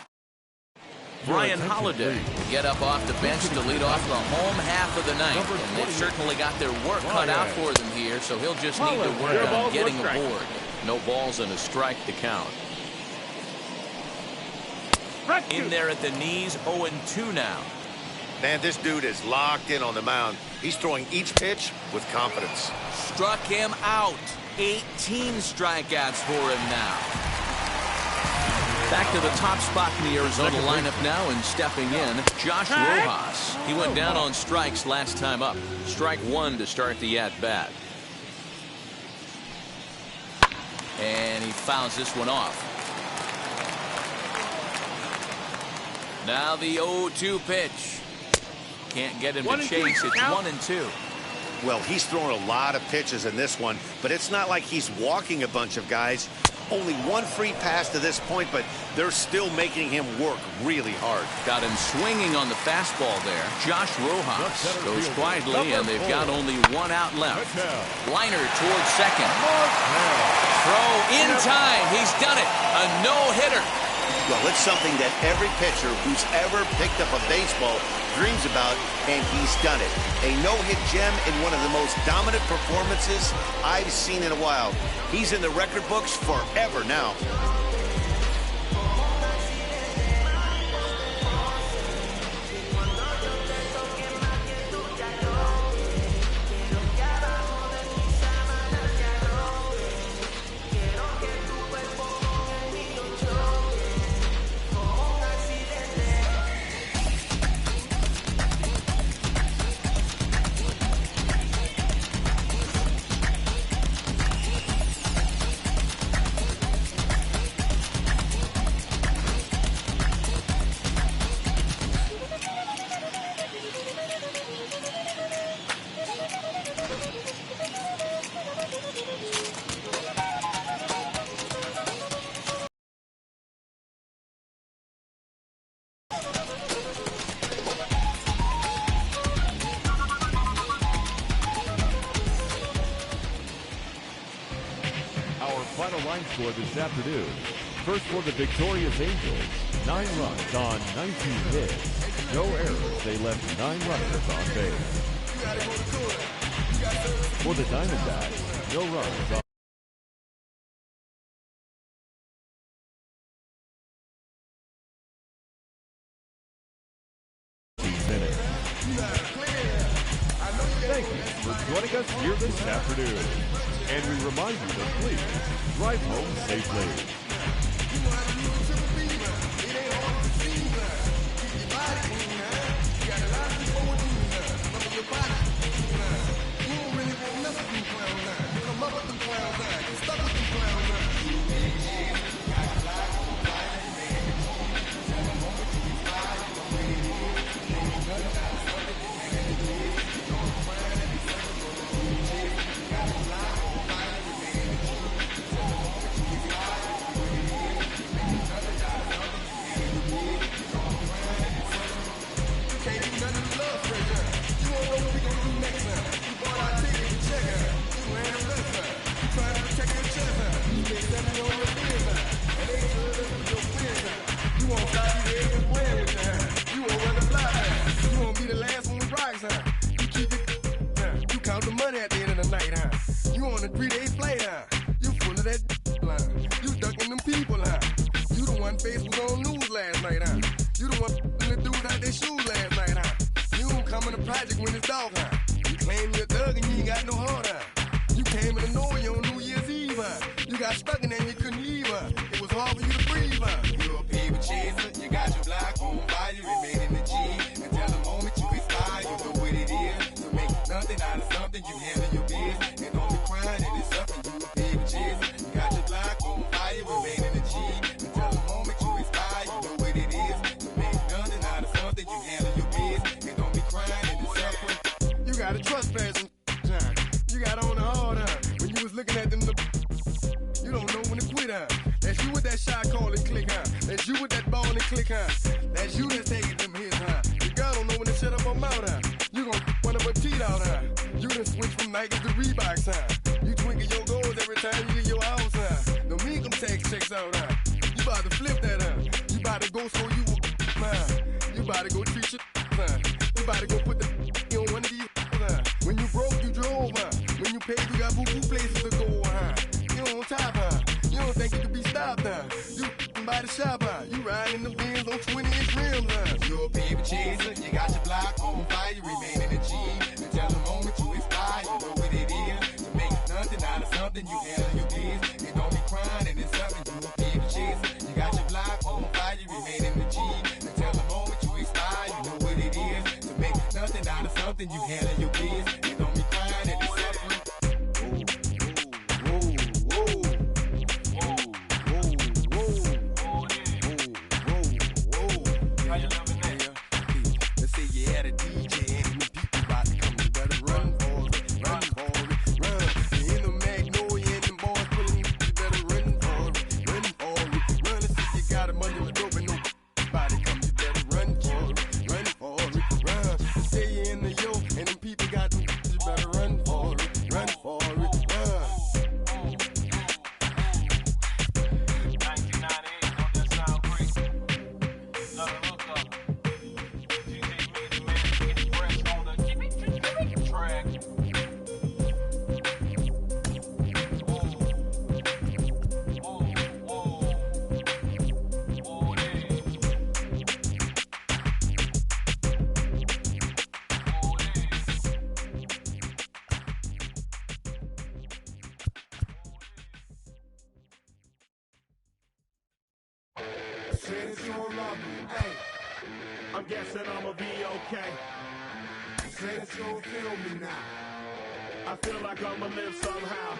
A: Brian Holiday will get up off the bench to lead off the home half of the 9th. And they've certainly got their work cut out for them here, so he'll just need to work on getting aboard. No balls and a strike to count. In there at the knees, 0-2 now.
B: Man, this dude is locked in on the mound. He's throwing each pitch with confidence.
A: Struck him out. 18 strikeouts for him now. Back to the top spot in the Arizona lineup now, and stepping in, Josh Rojas. He went down on strikes last time up. Strike one to start the at-bat. And he fouls this one off. Now the 0-2 pitch. Can't get him to chase. It's 1-2.
B: Well, he's throwing a lot of pitches in this one, but it's not like he's walking a bunch of guys. Only one free pass to this point, but they're still making him work really hard.
A: Got him swinging on the fastball there. Josh Rojas goes quietly, and they've got only one out left. Liner towards second. Throw in time. He's done it. A no-hitter.
B: Well, it's something that every pitcher who's ever picked up a baseball dreams about, and he's done it. A no-hit gem in one of the most dominant performances I've seen in a while. He's in the record books forever now.
C: Final line score this afternoon. First for the victorious Angels, 9 runs on 19 hits. No errors. They left 9 runners on base. For the Diamondbacks, no runs on minutes. Thank you for joining us here this afternoon. And we remind you to please drive home safely.
F: got a shop out. You riding the Benz on 20-inch rims. You a baby chaser, you got your block on fire, you remain in the G. Until the moment you expire, you know what it is. To make nothing out of something, you handle your biz. You don't be crying and it's something, you a baby chaser. You got your block on fire, you remain in the G. Until the moment you expire, you know what it is. To make nothing out of something, you handle your biz. You don't be crying and it's something.
G: Hey, I'm guessing I'ma be okay. Say that you don't feel me now. I feel like I'ma live somehow.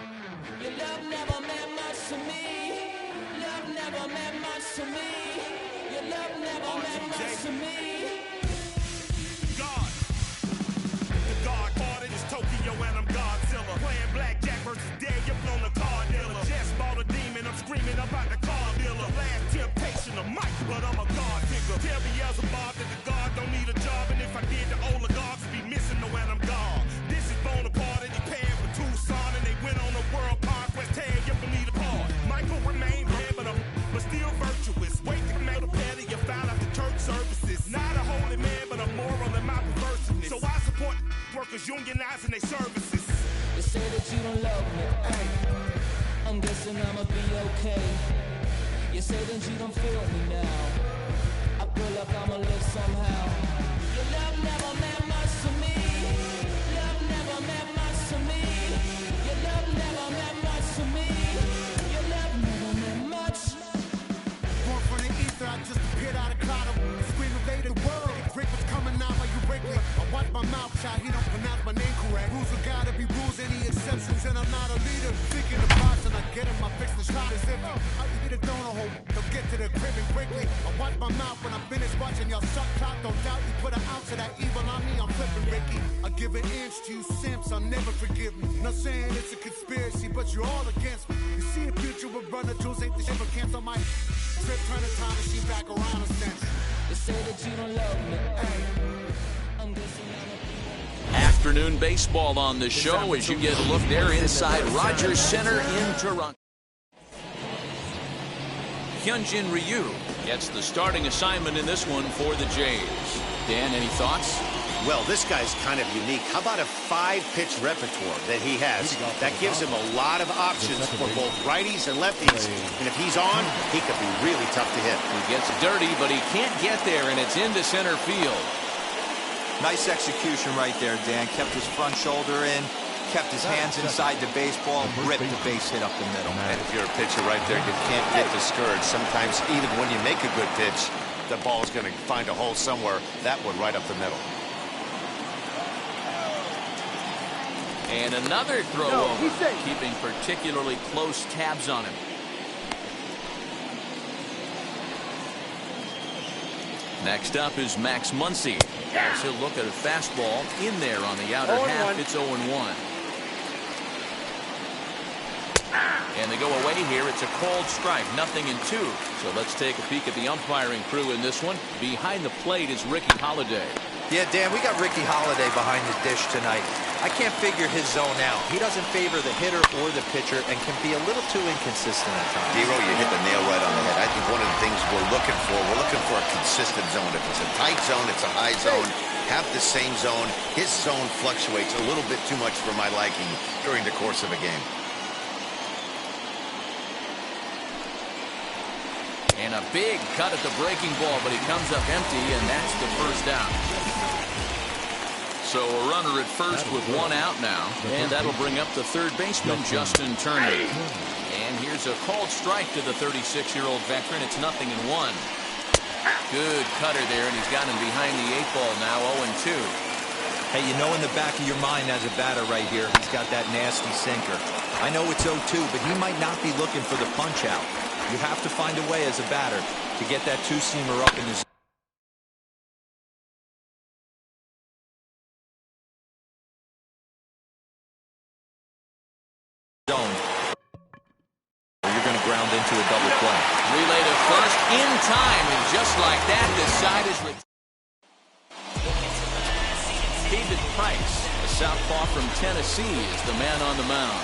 H: Your love never meant much to me. Love never meant much to me. Your love never meant much to me.
G: God. The God parted is Tokyo and I'm Godzilla. Playing blackjack versus dead, you're on the car dealer. Just bought a demon, I'm screaming about the car dealer. Last temptation of Mike, but I'm a God figure. Tell Beelzebub that the God don't need a job, and if I did, the oligarchs would be missing the when I'm gone. This is Bonaparte, and he paying for Tucson, and they went on a world conquest. Hey, you believe the part. Michael remained dead, but still virtuous. Wait to mail the petty, you found out the church services. Not a holy man, but a moral in my perverseness. So I support workers unionizing their services.
H: They say that you don't love me. Hey, I'm guessing I'ma be okay. You say that you don't feel me now. I feel like I'ma live somehow. Your love never meant much to me. Love never meant much to me. Your love never meant much to me. Your love never meant much.
I: Born from the ether, I just appeared out of cloud. Scream invaded the world. Rick was coming out like you Wrigley. I watch my mouth shot, he don't pronounce my name correct. Rules are gotta be rules, any exceptions, and I'm not a leader. Thinking the box and I get him, I fix the shot as if I eat a donut hole. They'll get to the crib and quickly. I watch my mouth when I'm finished watching y'all suck clock. Don't doubt you put an ounce of that evil on me, I'm flipping Ricky. I give an inch to you simps, I'll never forgive me. Not saying it's a conspiracy, but you're all against me. You see a future with runner jewels, ain't the shit but cancel my trip, turn the time machine back around a sense.
H: They say that you don't love me. Hey, I'm guessing
A: Afternoon baseball on the show as you get a look there inside Rogers Center in Toronto. Hyunjin Ryu gets the starting assignment in this one for the Jays. Dan, any thoughts?
B: Well, this guy's kind of unique. How about a 5-pitch repertoire that he has? That gives him a lot of options for both righties and lefties. And if he's on, he could be really tough to hit.
A: He gets dirty, but he can't get there, and it's into center field.
D: Nice execution right there, Dan. Kept his front shoulder in, kept his hands inside the baseball, ripped the base hit up the middle.
B: And if you're a pitcher right there, you can't get discouraged. Sometimes even when you make a good pitch, the ball's going to find a hole somewhere. That one right up the middle.
A: And another throw over, keeping particularly close tabs on him. Next up is Max Muncy. As he'll look at a fastball in there on the outer half. It's 0-1. And they go away here. It's a called strike, 0-2. So let's take a peek at the umpiring crew in this one. Behind the plate is Ricky Holiday.
D: Yeah, Dan, we got Ricky Holiday behind the dish tonight. I can't figure his zone out. He doesn't favor the hitter or the pitcher and can be a little too inconsistent at times.
B: Dero, you hit the nail right on the head. I think one of the things we're looking for a consistent zone. If it's a tight zone, it's a high zone. Have the same zone. His zone fluctuates a little bit too much for my liking during the course of a game.
A: And And a big cut at the breaking ball, but he comes up empty, and that's the first out. So a runner at first with one out now, and that'll bring up the third baseman, Justin Turner. And here's a called strike to the 36-year-old veteran. It's 0-1. Good cutter there, and he's got him behind the 8-ball now, 0-2.
D: Hey, you know in the back of your mind as a batter right here, he's got that nasty sinker. I know it's 0-2, but he might not be looking for the punch out. You have to find a way as a batter to get that two-seamer up in his zone. You're going to ground into a double play.
A: Relay to first in time, and just like that, the side is David Price, a southpaw from Tennessee, is the man on the mound.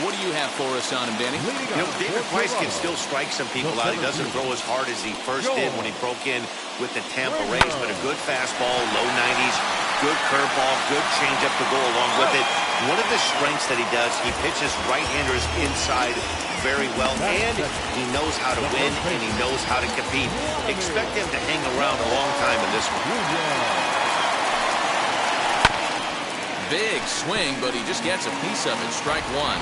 A: What do you have for us on him, Danny?
B: You know, David Price can still strike some people out. He doesn't throw as hard as he first did when he broke in with the Tampa Rays, but a good fastball, low 90s, good curveball, good changeup to go along with it. One of the strengths that he does, he pitches right-handers inside very well, and he knows how to win, and he knows how to compete. Expect him to hang around a long time in this one.
A: Big swing, but he just gets a piece of it. Strike one.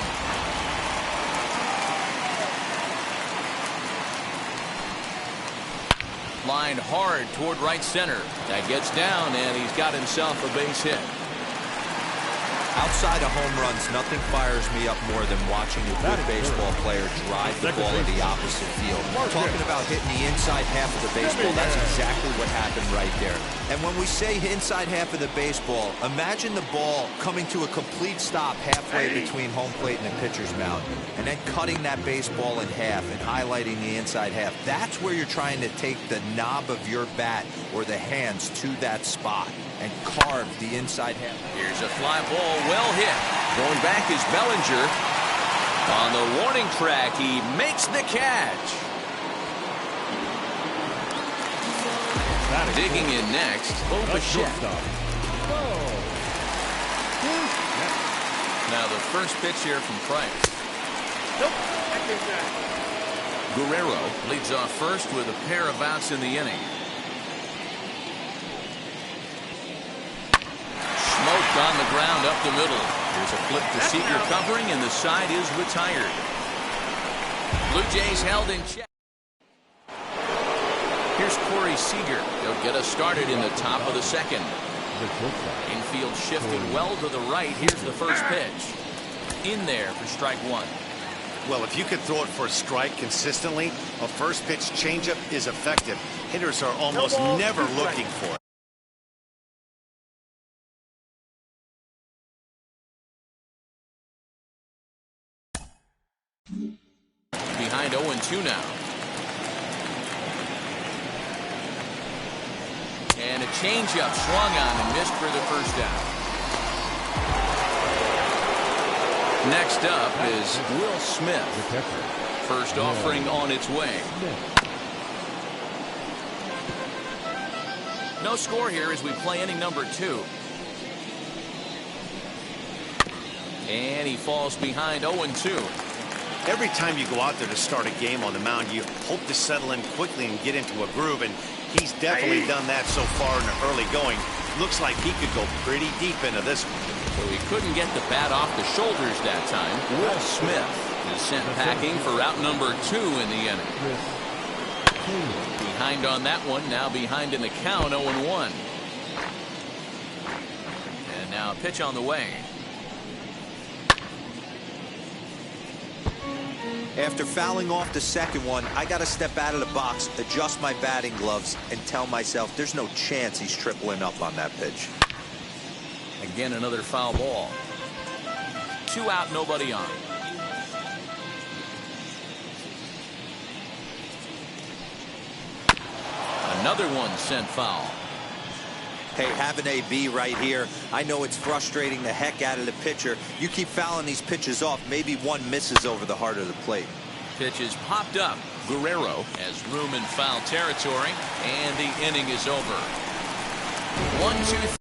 A: Lined hard toward right center. That gets down, and he's got himself a base hit.
D: Outside of home runs, nothing fires me up more than watching a good baseball player drive the ball in the opposite field. Talking about hitting the inside half of the baseball, that's exactly what happened right there. And when we say inside half of the baseball, imagine the ball coming to a complete stop halfway between home plate and the pitcher's mound, and then cutting that baseball in half and highlighting the inside half. That's where you're trying to take the knob of your bat or the hands to that spot and carve the inside half.
A: Here's a fly ball, well hit. Going back is Bellinger. On the warning track, he makes the catch. Digging in next, Bichette. Now the first pitch here from Price. Guerrero leads off first with a pair of outs in the inning. Smoked on the ground up the middle. Here's a flip to Seager covering, and the side is retired. Blue Jays held in check. Here's Corey Seager. He'll get us started in the top of the second. Infield shifted well to the right. Here's the first pitch. In there for strike one.
B: Well, if you can throw it for a strike consistently, a first pitch changeup is effective. Hitters are almost never looking for it.
A: Behind 0-2 now. And a changeup swung on and missed for the first down. Next up is Will Smith. First offering on its way. No score here as we play inning number 2. And he falls behind 0-2.
B: Every time you go out there to start a game on the mound, you hope to settle in quickly and get into a groove, and he's definitely done that so far in the early going. Looks like he could go pretty deep into this one.
A: So he couldn't get the bat off the shoulders that time. Will Smith is sent packing for out number 2 in the inning. Behind on that one, now behind in the count, 0-1. And now a pitch on the way.
D: After fouling off the second one, I got to step out of the box, adjust my batting gloves, and tell myself there's no chance he's tripling up on that pitch.
A: Again, another foul ball. 2 out, nobody on. Another one sent foul.
D: Hey, have an AB right here. I know it's frustrating the heck out of the pitcher. You keep fouling these pitches off, maybe one misses over the heart of the plate.
A: Pitch is popped up. Guerrero has room in foul territory, and the inning is over. 1-2.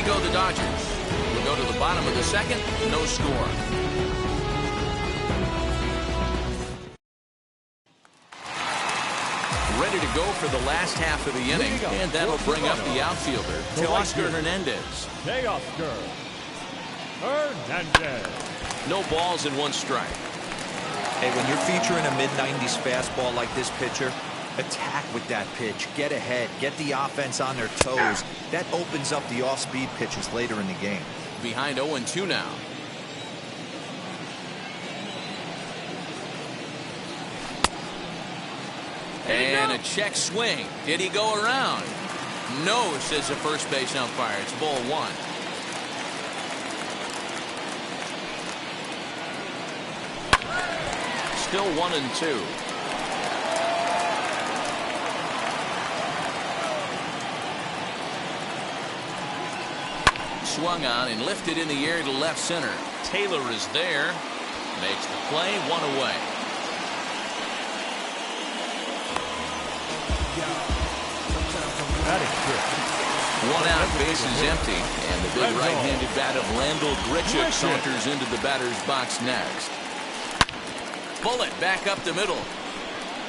A: go the Dodgers. We'll go to the bottom of the second. No score. Ready to go for the last half of the inning, and that'll bring up the outfielder, Teoscar Hernandez.
C: Teoscar Hernandez.
A: No balls and 1 strike.
D: Hey, when you're featuring a mid-90s fastball like this pitcher, attack with that pitch. Get ahead. Get the offense on their toes. That opens up the off-speed pitches later in the game.
A: Behind 0-2 now. And a check swing. Did he go around? No, says the first base umpire. It's ball 1. Still 1-2. Swung on and lifted in the air to left center. Taylor is there. Makes the play. 1 away. One out, base is empty, and the big right-handed bat of Randal Grichuk saunters into the batter's box next. Bullet back up the middle.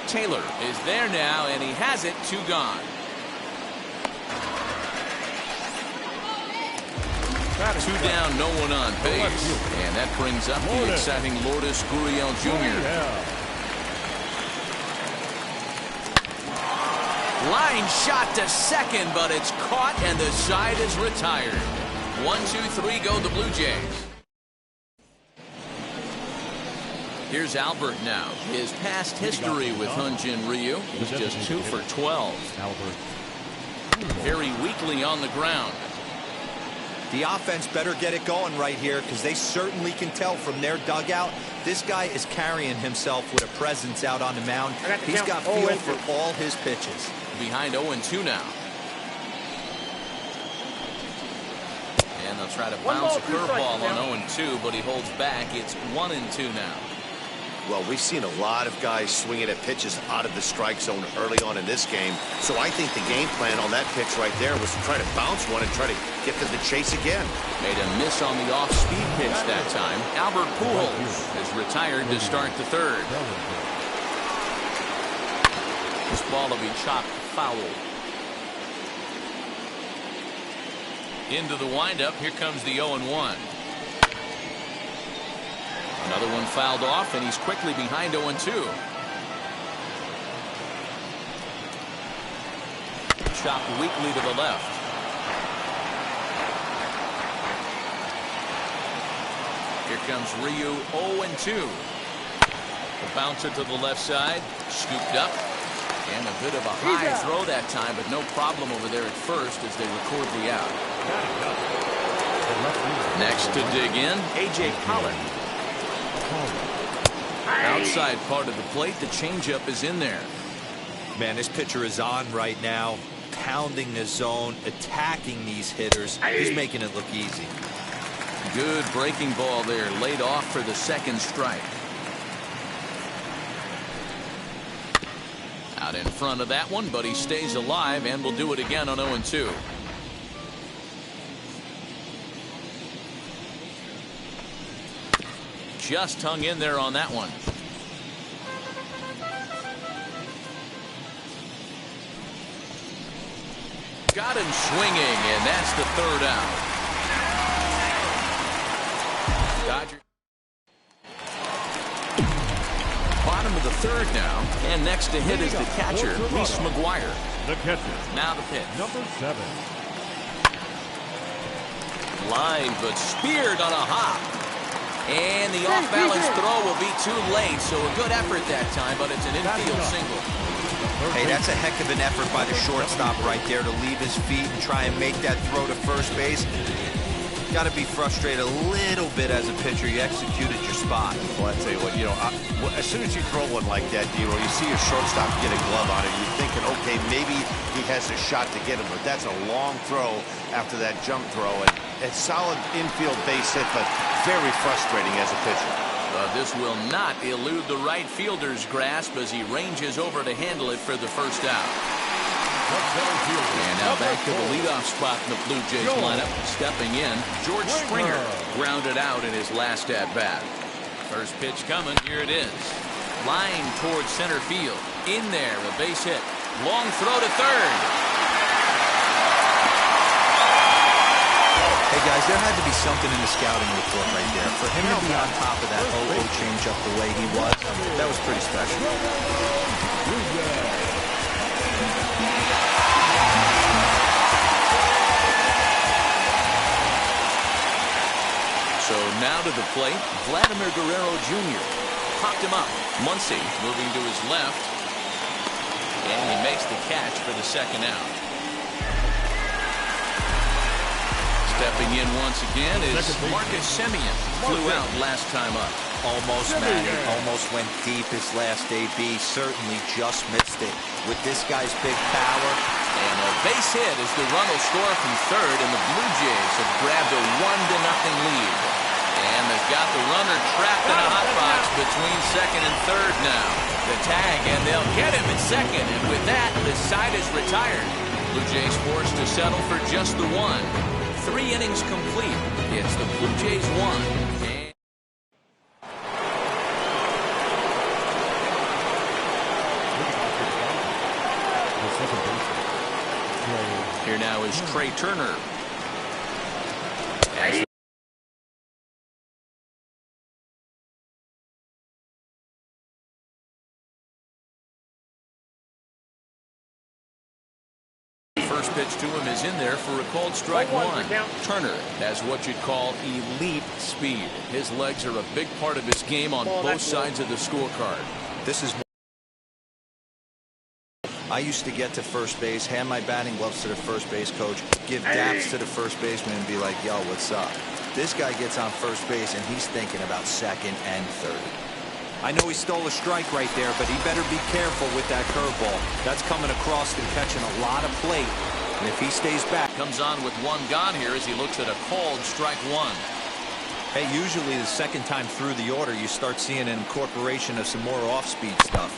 A: Taylor is there now, and he has it. 2 gone. Two down, no one on base, and that brings up the exciting Lourdes Gurriel Jr. Line shot to second, but it's caught, and the side is retired. 1-2-3 go the Blue Jays. Here's Albert now. His past history with Hyun-Jin Ryu is just 2 for 12. Very weakly on the ground.
D: The offense better get it going right here, because they certainly can tell from their dugout this guy is carrying himself with a presence out on the mound. He's got feel for all his pitches.
A: Behind 0-2 now. And they'll try to bounce a curveball on 0-2, but he holds back. It's 1-2 now.
B: Well, we've seen a lot of guys swinging at pitches out of the strike zone early on in this game. So I think the game plan on that pitch right there was to try to bounce one and try to get them to chase again.
A: Made a miss on the off-speed pitch that time. Albert Pujols is retired to start the third. This ball will be chopped foul. Into the windup. Here comes the 0-1. Another one fouled off, and he's quickly behind 0-2. Chopped weakly to the left. Here comes Ryu, 0-2. The bouncer to the left side, scooped up, and a bit of a high throw that time, but no problem over there at first as they record the out. Next to dig in, A.J. Pollock. Outside part of the plate, the changeup is in there.
D: Man, this pitcher is on right now, pounding the zone, attacking these hitters. He's making it look easy.
A: Good breaking ball there, laid off for the second strike. Out in front of that one, but he stays alive and will do it again on 0-2. Just hung in there on that one. Got him swinging, and that's the third out. Dodgers. Bottom of the third now, and next to hit is the catcher, Reese McGuire.
C: The catcher.
A: Now the pitch.
C: Number 7.
A: Line, but speared on a hop. And the off-balance throw will be too late, so a good effort that time, but it's an infield single.
D: Hey, that's a heck of an effort by the shortstop right there to leave his feet and try and make that throw to first base. Got to be frustrated a little bit as a pitcher. You executed your spot.
B: Well, I tell you what, as soon as you throw one like that, you see a shortstop get a glove on it, you're thinking, okay, maybe he has a shot to get him, but that's a long throw after that jump throw. And it's solid infield base hit, but very frustrating as a pitcher.
A: This will not elude the right fielder's grasp as he ranges over to handle it for the first out. And now back to the leadoff spot in the Blue Jays lineup. Stepping in, George Springer grounded out in his last at-bat. First pitch coming. Here it is. Line towards center field. In there, a base hit. Long throw to third.
D: Hey, guys, there had to be something in the scouting report right there. For him to be on top of that 0-0 changeup the way he was, that was pretty special.
A: So now to the plate, Vladimir Guerrero Jr. Popped him up. Muncy moving to his left. And he makes the catch for the second out. Stepping in once again is Marcus Semien. Flew out last time up.
D: Almost, Matty. Almost went deep his last AB. Certainly just missed it. With this guy's big power.
A: And a base hit as the run will score from third, and the Blue Jays have grabbed a 1-0 lead. And they've got the runner trapped in a hot box between second and third now. The tag, and they'll get him at second. And with that, the side is retired. Blue Jays forced to settle for just the one. 3 innings complete. It's the Blue Jays 1. Here now is Trey Turner. First pitch to him is in there for a called strike one. Turner has what you'd call elite speed. His legs are a big part of his game on both sides of the scorecard.
D: This is. I used to get to first base, hand my batting gloves to the first base coach, give daps to the first baseman, and be like, yo, what's up? This guy gets on first base, and he's thinking about second and third. I know he stole a strike right there, but he better be careful with that curveball. That's coming across and catching a lot of plate. And if he stays back.
A: Comes on with one gone here as he looks at a called strike one.
D: Hey, usually the second time through the order, you start seeing an incorporation of some more off-speed stuff.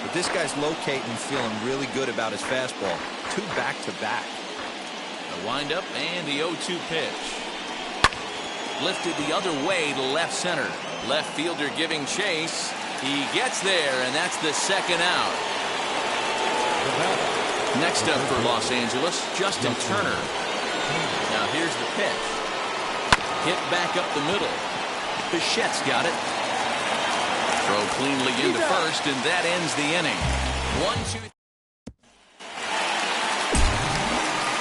D: But this guy's locating and feeling really good about his fastball. 2 back-to-back.
A: The windup and the 0-2 pitch. Lifted the other way to left center. Left fielder giving chase. He gets there, and that's the second out. Next up for Los Angeles, Justin Turner. Now here's the pitch. Hit back up the middle. Bichette's got it. Throw cleanly into first, and that ends the inning. 1-2.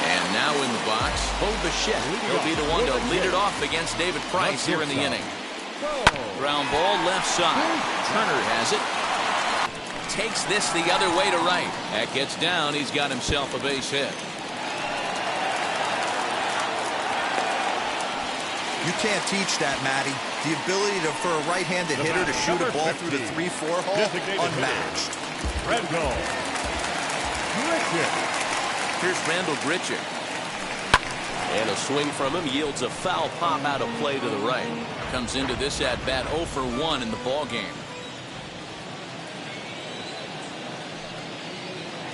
A: And now in the box, Bo Bichette. He'll be the one to lead it off against David Price here in the inning. Ground ball left side. Turner has it. Takes this the other way to right. That gets down. He's got himself a base hit.
D: You can't teach that, Matty. The ability for a right-handed hitter to shoot a ball through the 3-4 hole, unmatched.
A: Here's Randall Grichuk. And a swing from him yields a foul pop out of play to the right. Comes into this at-bat 0 for 1 in the ballgame.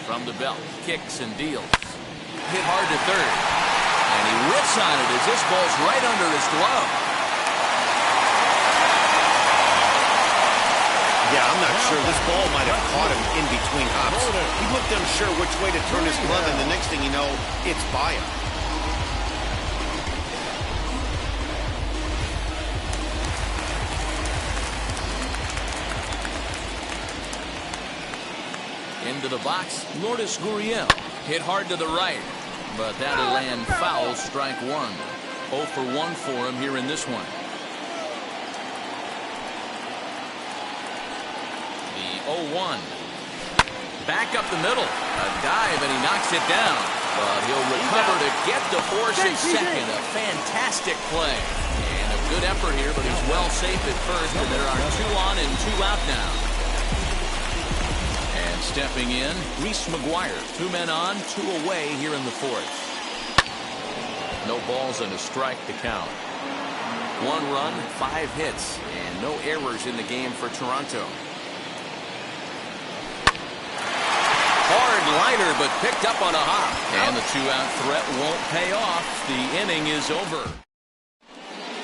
A: From the belt, kicks and deals. Hit hard to third. And he whiffs on it as this ball's right under his glove.
B: Yeah, I'm not sure. This ball might have caught him in between hops. He looked unsure which way to turn his glove, and the next thing you know, it's by him.
A: Into the box, Lourdes Gurriel. Hit hard to the right, but that'll land foul, strike one. 0 for 1 for him here in this one. The 0-1. Back up the middle. A dive, and he knocks it down. But he'll recover to get the force at second. A fantastic play. And a good effort here, but he's well safe at first, and there are 2 on and 2 out now. Stepping in, Reese McGuire. 2 men on, 2 away here in the 4th. No balls and a strike to count. 1 run, 5 hits, and no errors in the game for Toronto. Hard hard liner, but picked up on a hop. And the two-out threat won't pay off. The inning is over.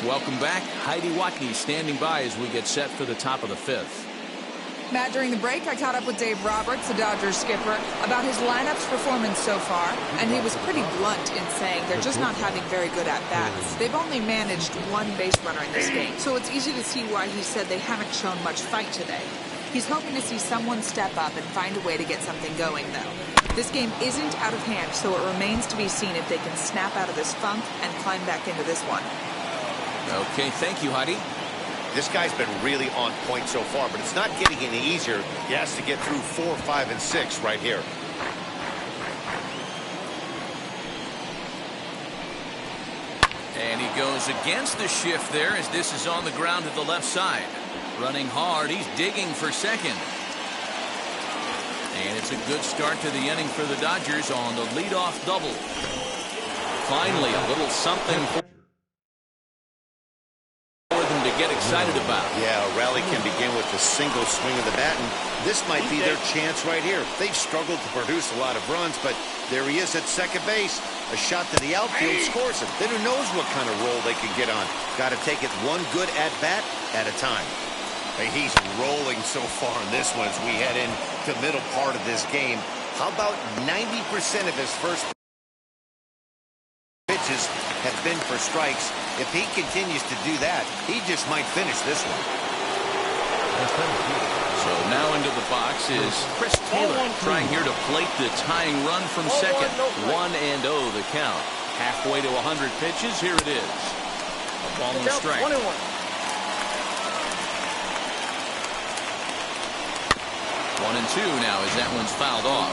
A: Welcome back. Heidi Watney standing by as we get set for the top of the fifth.
J: Matt, during the break, I caught up with Dave Roberts, the Dodgers skipper, about his lineup's performance so far, and he was pretty blunt in saying they're just not having very good at-bats. They've only managed one base runner in this game, so it's easy to see why he said they haven't shown much fight today. He's hoping to see someone step up and find a way to get something going, though. This game isn't out of hand, so it remains to be seen if they can snap out of this funk and climb back into this one.
A: Okay, thank you, Heidi.
B: This guy's been really on point so far, but it's not getting any easier. He has to get through 4, 5, and 6 right here.
A: And he goes against the shift there as this is on the ground to the left side. Running hard, he's digging for second. And it's a good start to the inning for the Dodgers on the leadoff double. Finally, a little something for them to get excited about.
B: Yeah, a rally can begin with a single swing of the bat, and this might be their chance right here. They've struggled to produce a lot of runs, but there he is at second base. A shot to the outfield scores him. Then who knows what kind of roll they can get on. Got to take it one good at-bat at a time. Hey, he's rolling so far in this one as we head into the middle part of this game. How about 90% of his first pitches have been for strikes? If he continues to do that, he just might finish this one.
A: So now into the box is Chris Taylor, trying here to plate the tying run from second. 1-0 the count. Halfway to 100 pitches. Here it is. A ball and a strike.
E: 1-1.
A: 1-2 now as that one's fouled off.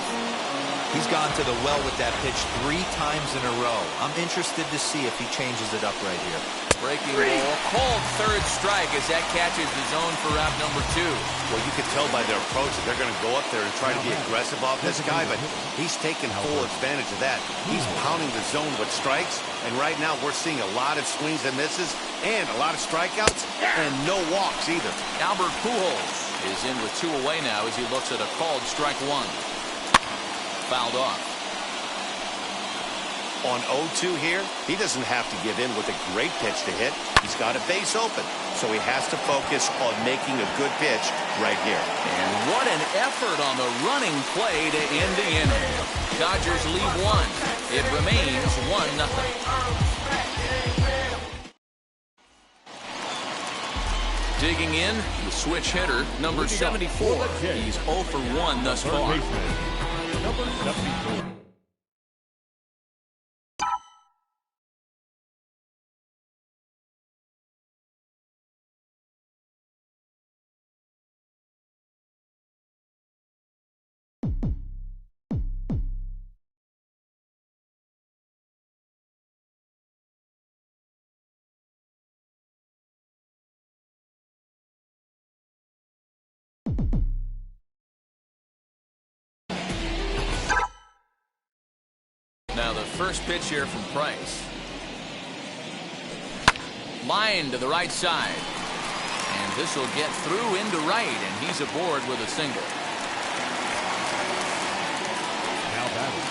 D: He's gone to the well with that pitch 3 times in a row. I'm interested to see if he changes it up right here.
A: Breaking ball, called third strike as that catches the zone for out number 2.
B: Well, you can tell by their approach that they're going to go up there and try to be aggressive off this guy, but he's taking full advantage of that. He's pounding the zone with strikes, and right now we're seeing a lot of swings and misses and a lot of strikeouts and no walks either.
A: Albert Pujols is in with 2 away now as he looks at a called strike 1. Fouled off.
B: On 0-2 here, he doesn't have to give in with a great pitch to hit. He's got a base open, so he has to focus on making a good pitch right here.
A: And what an effort on the running play to end the inning. Dodgers lead 1. It remains 1-0. Digging in, the switch hitter, number 74. He's 0 for 1 thus far.
C: Number 74.
A: Now the first pitch here from Price. Line to the right side. And this will get through into right, and he's aboard with a single.
C: Now batting.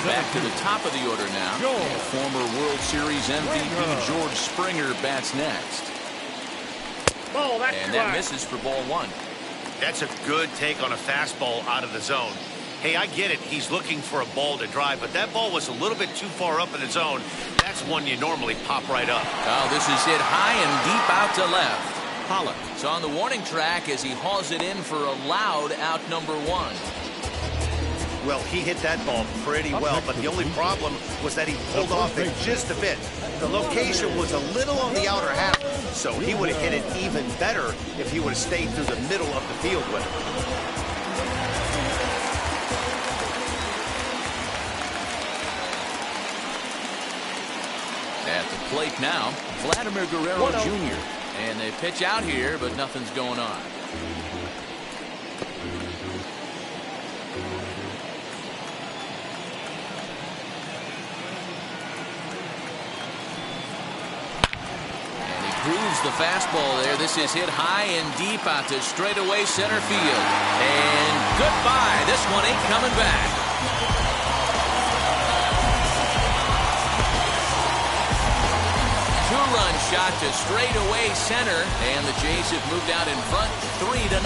A: Back to the top of the order now. And former World Series MVP George Springer bats next. And that misses for ball 1.
B: That's a good take on a fastball out of the zone. Hey, I get it. He's looking for a ball to drive, but that ball was a little bit too far up in the zone. That's one you normally pop right up.
A: Oh, this is hit high and deep out to left. Pollock is on the warning track as he hauls it in for a loud out number 1.
B: Well, he hit that ball pretty well, but the only problem was that he pulled off it just a bit. The location was a little on the outer half, so he would have hit it even better if he would have stayed through the middle of the field with it.
A: At the plate now, Vladimir Guerrero Jr. And they pitch out here, but nothing's going on. And he grooves the fastball there. This is hit high and deep out to straightaway center field. And Goodbye. This one ain't coming back. Two-run shot to straightaway center, and the Jays have moved out in front 3-0.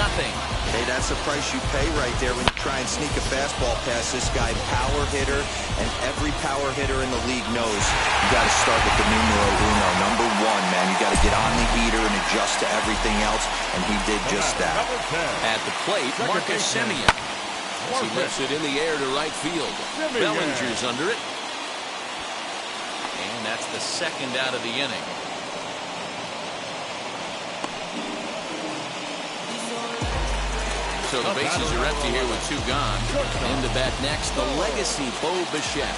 D: Hey, that's the price you pay right there when you try and sneak a fastball past this guy. Power hitter, and every power hitter in the league knows you got to start with the numero uno, number one, man. You got to get on the heater and adjust to everything else, and he did just that.
A: At the plate, Marcus Semien. He lifts it in the air to right field. Bellinger's under it. And that's the second out of the inning. So the bases are empty here with 2 gone. In the bat next, the legacy Bo Bichette.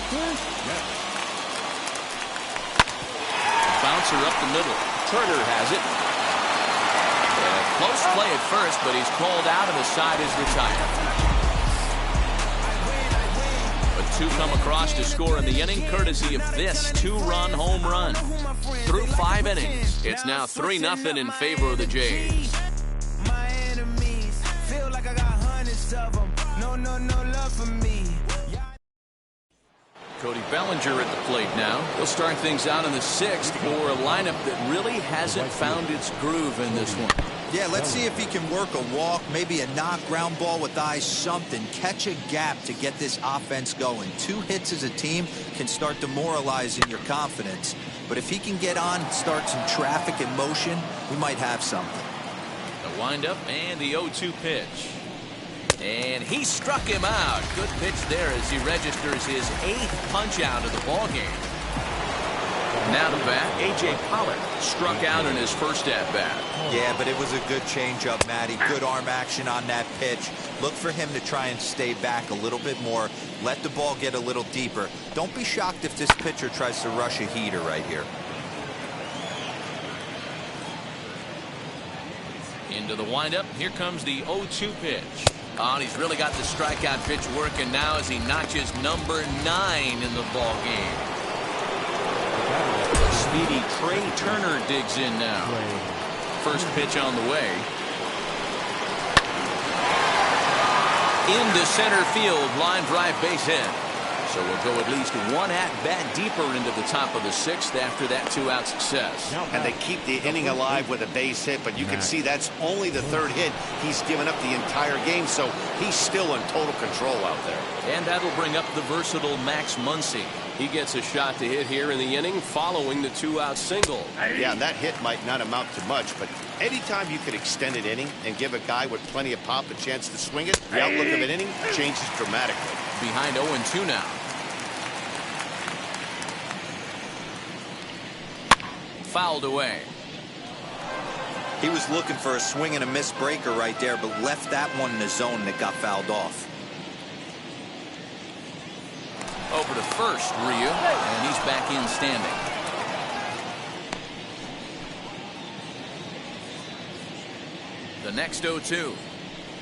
A: Bouncer up the middle. Turner has it. Close play at first, but he's called out and the side is retired. But 2 come across to score in the inning, courtesy of this 2-run home run. Through 5 innings, it's now 3-0 in favor of the Jays. Cody Bellinger at the plate now. He'll start things out in the 6th for a lineup that really hasn't found its groove in this one.
D: Yeah, let's see if he can work a walk, maybe a knock, ground ball with eyes, something. Catch a gap to get this offense going. 2 hits as a team can start demoralizing your confidence. But if he can get on, start some traffic in motion, we might have something.
A: The windup and the 0-2 pitch. And he struck him out. Good pitch there as he registers his 8th punch out of the ball game. Now to bat, A.J. Pollock struck out in his first at-bat.
D: Yeah, but it was a good changeup, Matty. Good arm action on that pitch. Look for him to try and stay back a little bit more. Let the ball get a little deeper. Don't be shocked if this pitcher tries to rush a heater right here.
A: Into the windup. Here comes the 0-2 pitch. Oh, and he's really got the strikeout pitch working now as he notches number 9 in the ball game. The speedy Trey Turner digs in now. First pitch on the way. Into center field, line drive, base hit. So we'll go at least 1 at-bat deeper into the top of the 6th after that 2-out success.
B: And they keep the inning alive with a base hit, but you can see that's only the 3rd hit. He's given up the entire game, so he's still in total control out there.
A: And that'll bring up the versatile Max Muncy. He gets a shot to hit here in the inning following the 2-out single.
B: Yeah, and that hit might not amount to much, but anytime you can extend an inning and give a guy with plenty of pop a chance to swing it, the outlook of an inning changes dramatically.
A: Behind 0-2 now. Fouled away.
D: He was looking for a swing and a miss breaker right there, but left that one in the zone that got fouled off.
A: Over to first, Ryu, and he's back in standing. The next 0-2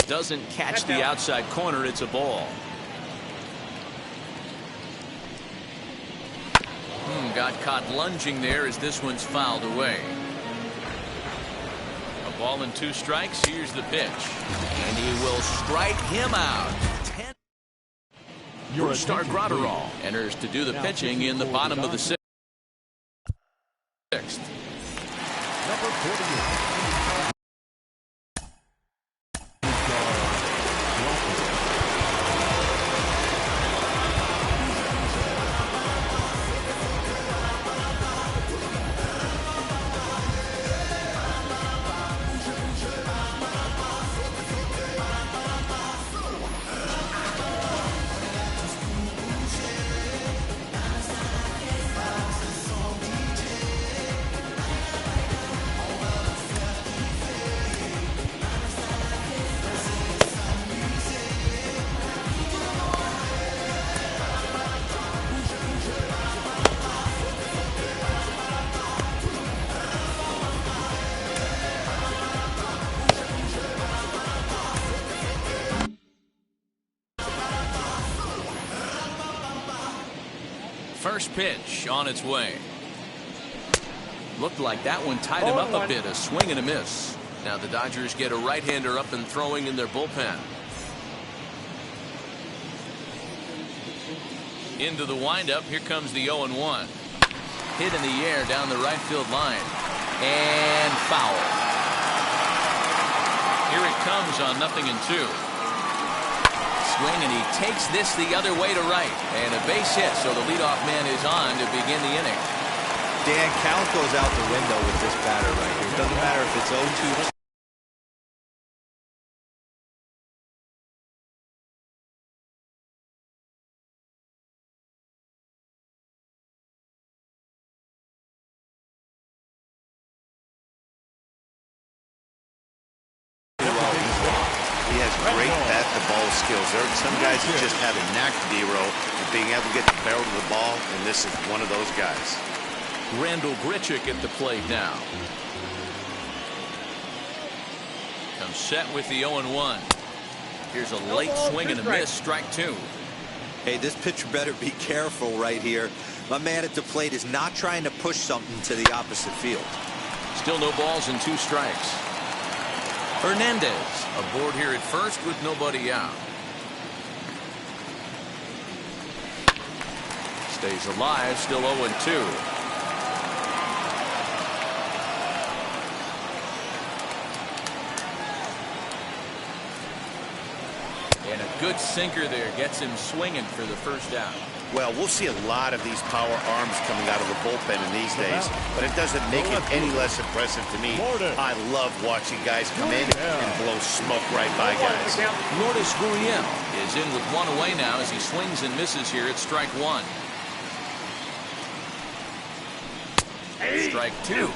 A: doesn't catch the outside corner. It's a ball. Got caught lunging there as this one's fouled away. A ball and 2 strikes. Here's the pitch. And he will strike him out. Brusdar Graterol enters to do the pitching in the bottom of the 6th.
C: Number 48.
A: First pitch on its way. Looked like that one tied him up a bit. A swing and a miss. Now the Dodgers get a right-hander up and throwing in their bullpen. Into the windup. Here comes the 0-1. Hit in the air down the right field line. And foul. Here it comes on 0-2. Swing, and he takes this the other way to right. And a base hit, so the leadoff man is on to begin the inning.
D: Dan, count goes out the window with this batter right here. It doesn't matter if it's 0-2.
B: He has great bat-to-ball skills. There are some guys that just have a knack, D-Row, of being able to get the barrel to the ball, and this is one of those guys.
A: Randall Grichuk at the plate now. Comes set with the 0-1. Here's a late swing and a miss. Strike 2.
D: Hey, this pitcher better be careful right here. My man at the plate is not trying to push something to the opposite field.
A: Still no balls and 2 strikes. Hernandez aboard here at first with nobody out. Stays alive, still 0-2. And a good sinker there gets him swinging for the first out.
B: Well, we'll see a lot of these power arms coming out of the bullpen in these days, but it doesn't make it any less impressive to me. I love watching guys come in and blow smoke right by guys.
A: Lourdes Gurriel is in with 1 away now as he swings and misses here at strike 1. Strike 2.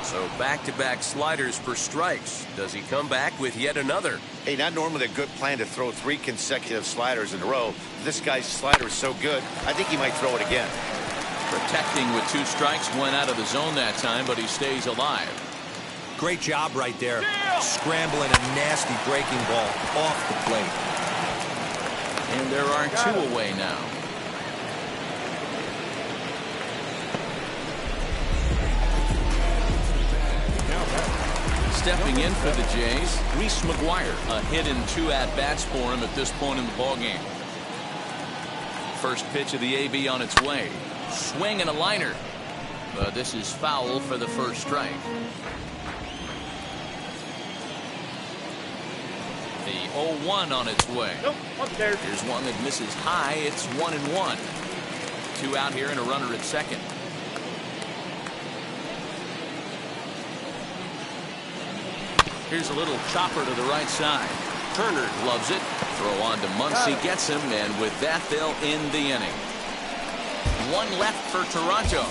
A: So back-to-back sliders for strikes. Does he come back with yet another?
B: Hey, not normally a good plan to throw 3 consecutive sliders in a row. This guy's slider is so good, I think he might throw it again.
A: Protecting with 2 strikes, went out of the zone that time, but he stays alive.
D: Great job right there. Scrambling a nasty breaking ball off the plate.
A: And there are 2 away now. Stepping in for the Jays, Reese McGuire. A hit in 2 at-bats for him at this point in the ballgame. First pitch of the AB on its way. Swing and a liner. But this is foul for the first strike. The 0-1 on its way. Here's one that misses high. It's 1-1. 2 out here and a runner at second. Here's a little chopper to the right side. Turner gloves it. Throw on to Muncy, gets him, and with that, they'll end the inning. 1 left for Toronto.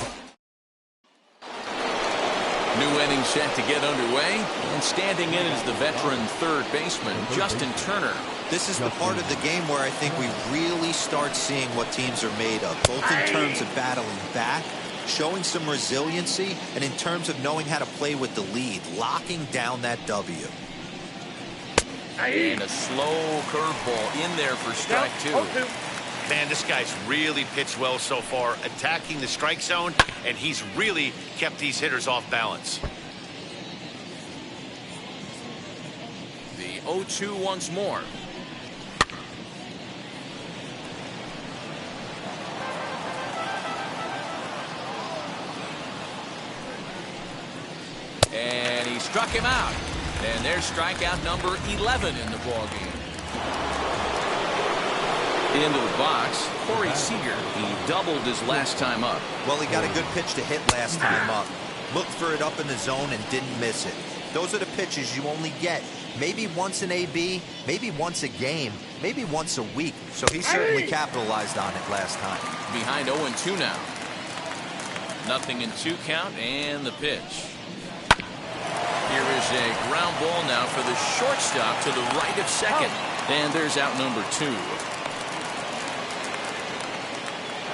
A: New inning set to get underway, and standing in is the veteran third baseman, Justin Turner.
D: This is the part of the game where I think we really start seeing what teams are made of, both in terms of battling back, showing some resiliency, and in terms of knowing how to play with the lead, locking down that W.
A: And a slow curveball in there for strike 2.
B: Man, this guy's really pitched well so far, attacking the strike zone, and he's really kept these hitters off balance.
A: The 0-2 once more. And he struck him out. And there's strikeout number 11 in the ballgame. Into the box, Corey Seager. He doubled his last time up.
D: Well, he got a good pitch to hit last time up. Looked for it up in the zone and didn't miss it. Those are the pitches you only get maybe once in AB, maybe once a game, maybe once a week. So he certainly capitalized on it last time.
A: Behind 0-2 now. 0-2 count and the pitch. Here is a ground ball now for the shortstop to the right of second. And there's out number 2.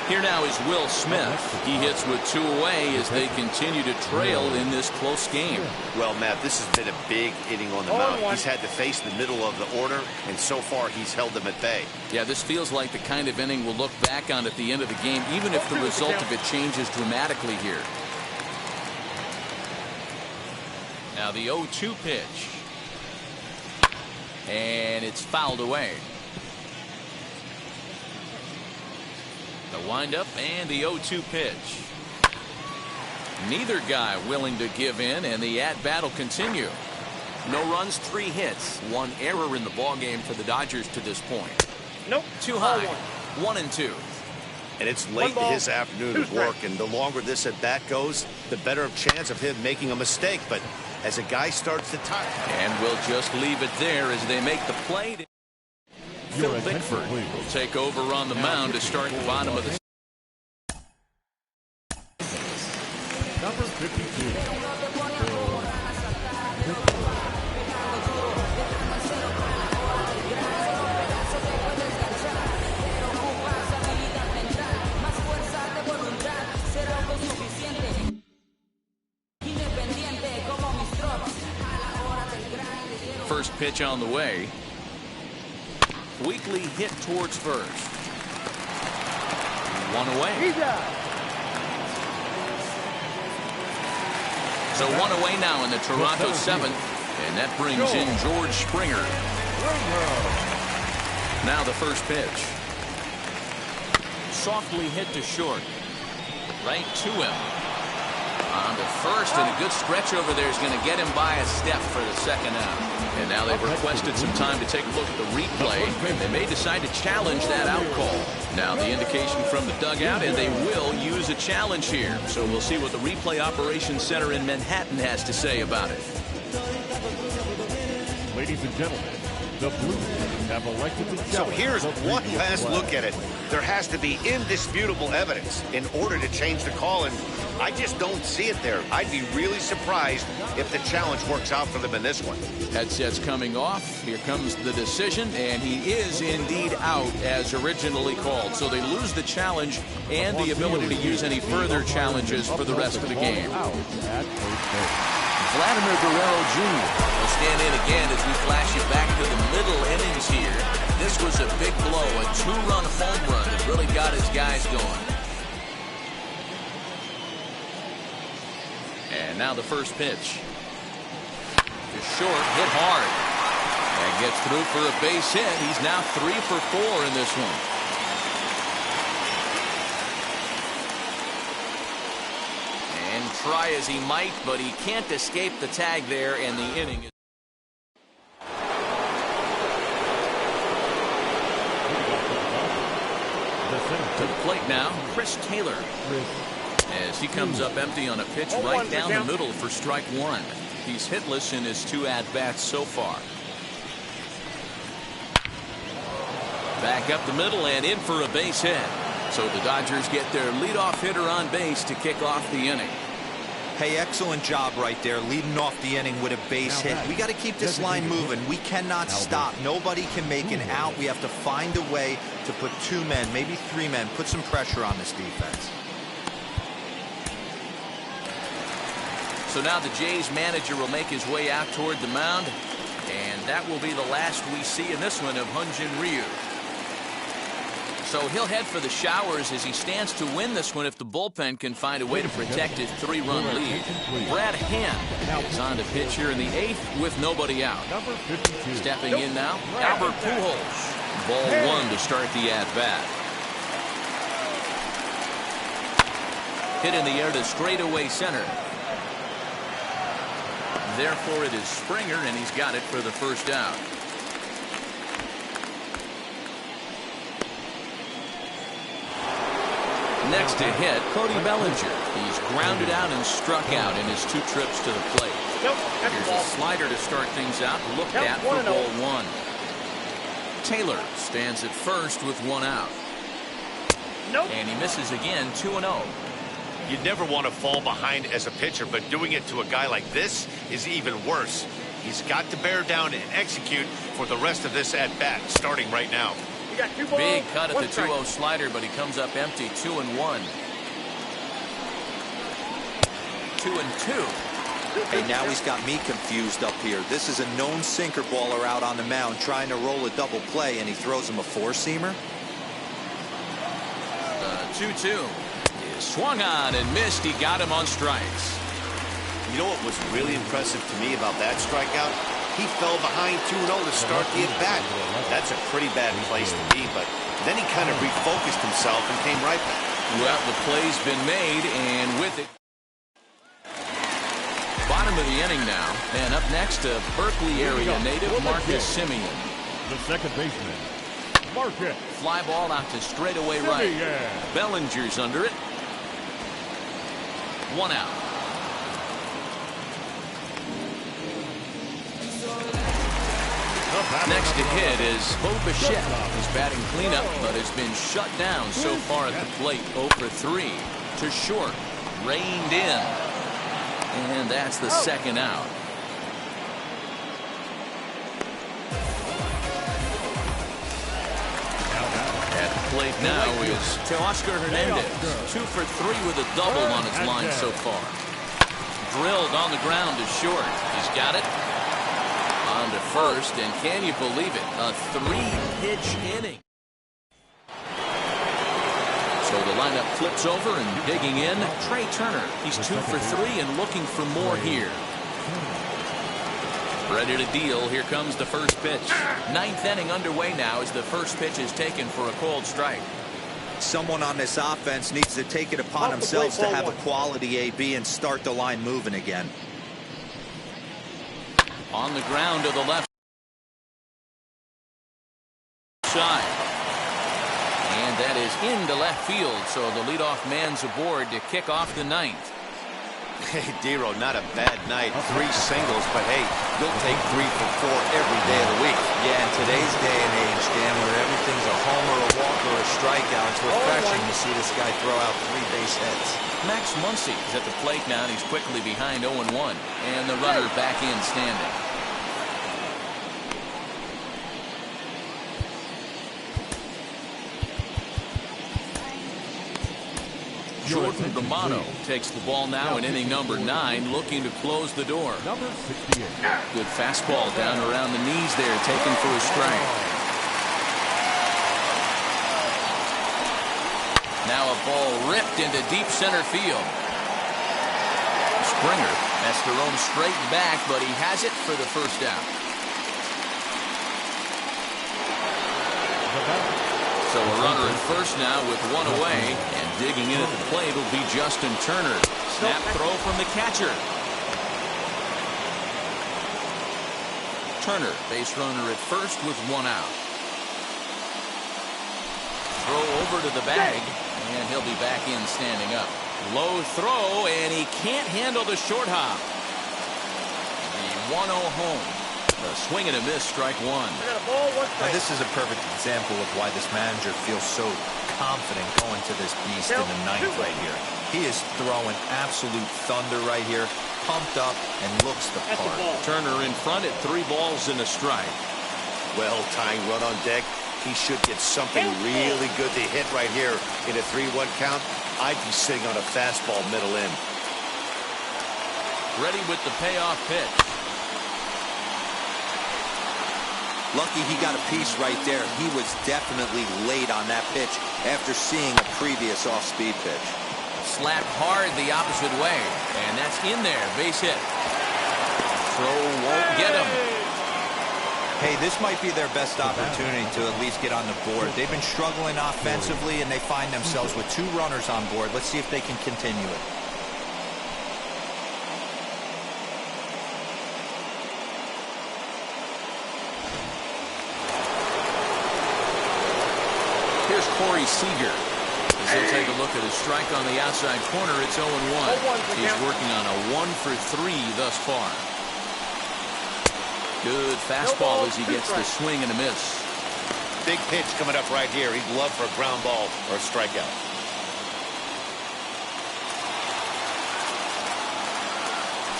A: Here now is Will Smith. He hits with 2 away as they continue to trail in this close game.
B: Well, Matt, this has been a big inning on the mound. He's had to face the middle of the order, and so far he's held them at bay.
A: Yeah, this feels like the kind of inning we'll look back on at the end of the game, even if the result of it changes dramatically here. Now the 0-2 pitch. And it's fouled away. The windup and the 0-2 pitch. Neither guy willing to give in, and the at-bat will continue. No runs, 3 hits, 1 error in the ballgame for the Dodgers to this point.
E: Nope.
A: Too high. 1-2.
B: And it's late in his afternoon of work, and the longer this at-bat goes, the better chance of him making a mistake. But as a guy starts to tire.
A: And we'll just leave it there as they make the play. Phil Bickford will take over on the mound to start the bottom of the.
C: Number 52.
A: First pitch on the way. Weekly hit towards first. 1 away. So 1 away now in the Toronto 7th, and that brings in George Springer. Now the first pitch. Softly hit to short. Right to him. On to first, and a good stretch over there is going to get him by a step for the second out. And now they've requested some time to take a look at the replay, and they may decide to challenge that out call. Now the indication from the dugout, and they will use a challenge here. So we'll see what the replay operations center in Manhattan has to say about it.
C: Ladies and gentlemen, the Blue Jays have elected to challenge.
B: So here's one last look at it. There has to be indisputable evidence in order to change the call, and I just don't see it there. I'd be really surprised if the challenge works out for them in this one.
A: Headset's coming off. Here comes the decision, and he is indeed out as originally called. So they lose the challenge and the ability to use any further challenges for the rest of the game. Vladimir Guerrero Jr. will stand in again as we flash you back to the middle innings here. This was a big blow, a 2-run home run that really got his guys going. And now the first pitch. Just short, hit hard. And gets through for a base hit. He's now 3 for 4 in this one. And try as he might, but he can't escape the tag there, and the inning is. To the plate now, Chris Taylor. As he comes up empty on a pitch right down the middle for strike 1. He's hitless in his 2 at-bats so far. Back up the middle and in for a base hit. So the Dodgers get their leadoff hitter on base to kick off the inning.
D: Hey, excellent job right there, leading off the inning with a base hit. We got to keep this line moving. We cannot stop. Nobody can make an out. We have to find a way to put 2 men, maybe 3 men, put some pressure on this defense.
A: So now the Jays manager will make his way out toward the mound, and that will be the last we see in this one of Hyun-Jin Ryu. So he'll head for the showers as he stands to win this one if the bullpen can find a way to protect his 3-run lead. Brad Hand is on to pitch here in the 8th with nobody out. Stepping in now, Albert Pujols. Ball 1 to start the at-bat. Hit in the air to straightaway center. Therefore, it is Springer, and he's got it for the first out. Next to hit, Cody Bellinger. He's grounded out and struck out in his 2 trips to the plate. Here's a slider to start things out, looked at for ball 1. Taylor stands at first with 1 out. And he misses again, 2-0.
B: You'd never want to fall behind as a pitcher, but doing it to a guy like this is even worse. He's got to bear down and execute for the rest of this at-bat, starting right now.
A: Big cut at the 2-0 slider, but he comes up empty, 2-1. 2-2.
D: Hey, now he's got me confused up here. This is a known sinker baller out on the mound trying to roll a double play, and he throws him a 4-seamer.
A: 2-2. Swung on and missed. He got him on strikes.
B: You know what was really impressive to me about that strikeout? He fell behind 2-0 to start the at-bat. That's a pretty bad place to be, but Then he kind of refocused himself and came right back.
A: Well, the play's been made, and with it. Bottom of the inning now, and up next, a Berkeley area native, Marcus Simeon.
C: The second baseman, Marcus.
A: Fly ball out to straightaway right. Bellinger's under it. 1 out. Next to hit is Bo Bichette. He's batting cleanup, but has been shut down so far at the plate. 0 for 3 to short. Reined in. And that's the second out. At the plate now is Teoscar Hernandez. 2 for 3 with a double on his line so far. Drilled on the ground to short. He's got it. On to first, and can you believe it? A 3-pitch inning. So the lineup flips over and digging in. Trey Turner. He's 2 for 3 and looking for more here. Ready to deal. Here comes the first pitch. 9th inning underway now as the first pitch is taken for a called strike.
D: Someone on this offense needs to take it upon themselves to have a quality AB and start the line moving again.
A: On the ground to the left side. And that is into left field, so the leadoff man's aboard to kick off the 9th.
B: Hey, Dero, not a bad night. 3 singles, but hey, you'll take 3 for 4 every day of the week.
D: Yeah, in today's day and age, Dan, where everything's a homer, a walk, or a strikeout, it's refreshing to see this guy throw out 3 base hits.
A: Max Muncy is at the plate now, and he's quickly behind 0-1. And the runner back in standing. Jordan Romano takes the ball now in inning number 9, looking to close the door.
C: Number 68.
A: Good fastball down around the knees there, taken for a strike. Now a ball ripped into deep center field. Springer has to roam straight back, but he has it for the first out. So a runner at first now with 1 away, and digging in at the plate will be Justin Turner. Snap throw from the catcher. Turner, base runner at first with 1 out. Throw over to the bag, and he'll be back in standing up. Low throw, and he can't handle the short hop. The 1-0 home. A swing and a miss, strike 1.
D: Now, this is a perfect example of why this manager feels so confident going to this beast in the 9th right here. He is throwing absolute thunder right here, pumped up, and looks the part.
A: Turner in front at 3 balls and a strike.
B: Well, tying run on deck. He should get something really good to hit right here in a 3-1 count. I'd be sitting on a fastball middle in.
A: Ready with the payoff pitch.
D: Lucky he got a piece right there. He was definitely late on that pitch after seeing a previous off-speed pitch.
A: Slapped hard the opposite way, and that's in there. Base hit. Throw won't get him.
D: Hey, this might be their best opportunity to at least get on the board. They've been struggling offensively, and they find themselves with 2 runners on board. Let's see if they can continue it.
A: Here's Corey Seager. As he'll take a look at his strike on the outside corner, it's 0-1. He's working on a 1 for 3 thus far. Good fastball as he gets the swing and a miss.
B: Big pitch coming up right here. He'd love for a ground ball or a strikeout.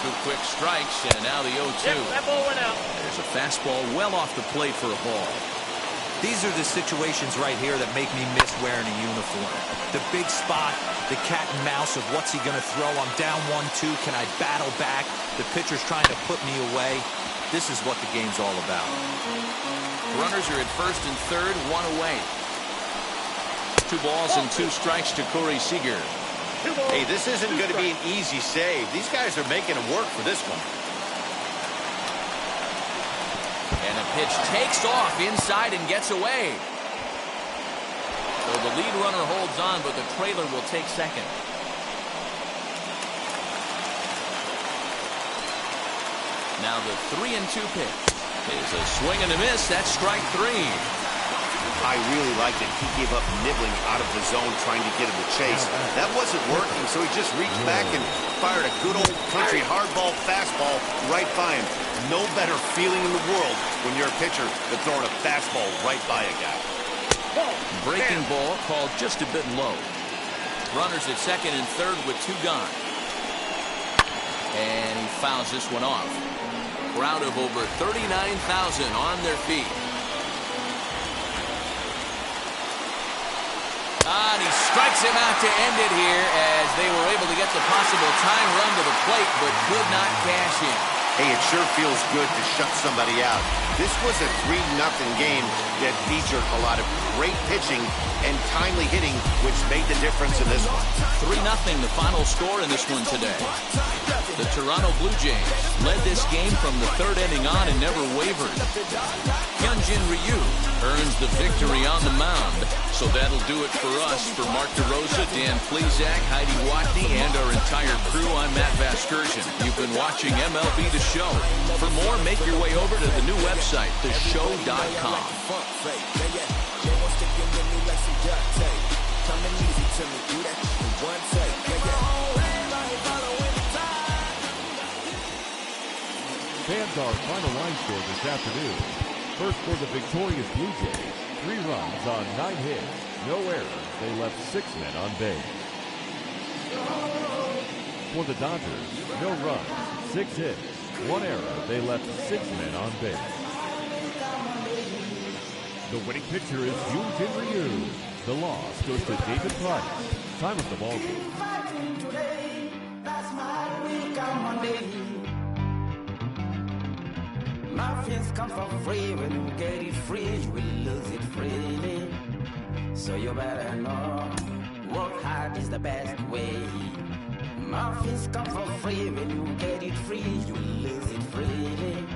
A: Two quick strikes, and now the 0-2.
E: That ball went out.
A: There's a fastball well off the plate for a ball.
D: These are the situations right here that make me miss wearing a uniform. The big spot, the cat and mouse of what's he going to throw. I'm down 1-2. Can I battle back? The pitcher's trying to put me away. This is what the game's all about.
A: Runners are at first and third, 1 away. 2 balls and 2 strikes to Corey Seager.
B: Hey, this isn't going to be an easy save. These guys are making him work for this one.
A: And a pitch takes off inside and gets away. So the lead runner holds on, but the trailer will take second. Now the 3-2 pitch is a swing and a miss. That's strike 3.
B: I really liked it. He gave up nibbling out of the zone trying to get him to chase. That wasn't working, so he just reached back and fired a good old country hardball fastball right by him. No better feeling in the world when you're a pitcher than throwing a fastball right by a guy.
A: Breaking ball called just a bit low. Runners at second and third with 2 gone. And he fouls this one off. Crowd of over 39,000 on their feet. And he strikes him out to end it here as they were able to get the possible tying run to the plate, but could not cash in.
B: Hey, it sure feels good to shut somebody out. This was a 3-0 game that featured a lot of great pitching and timely hitting, which made the difference in this one.
A: 3-0 the final score in this one today. The Toronto Blue Jays led this game from the 3rd inning on and never wavered. Hyunjin Ryu earns the victory on the mound. So that'll do it for us. For Mark DeRosa, Dan Plesac, Heidi Watney, and our entire crew, I'm Matt Vasgersian. You've been watching MLB The Show. For more, make your way over to the new website, theshow.com.
C: Fans, our final line score this afternoon. First for the victorious Blue Jays, 3 runs on 9 hits, no errors. They left 6 men on base. For the Dodgers, no runs, 6 hits, 1 error. They left 6 men on base. The winning pitcher is Hyunjin Ryu. The loss goes to David Price. Time of the ball game.
H: Muffins come for free. When you get it free, you will lose it freely. So you better know, work hard is the best way. Muffins come for free. When you get it free, you will lose it freely.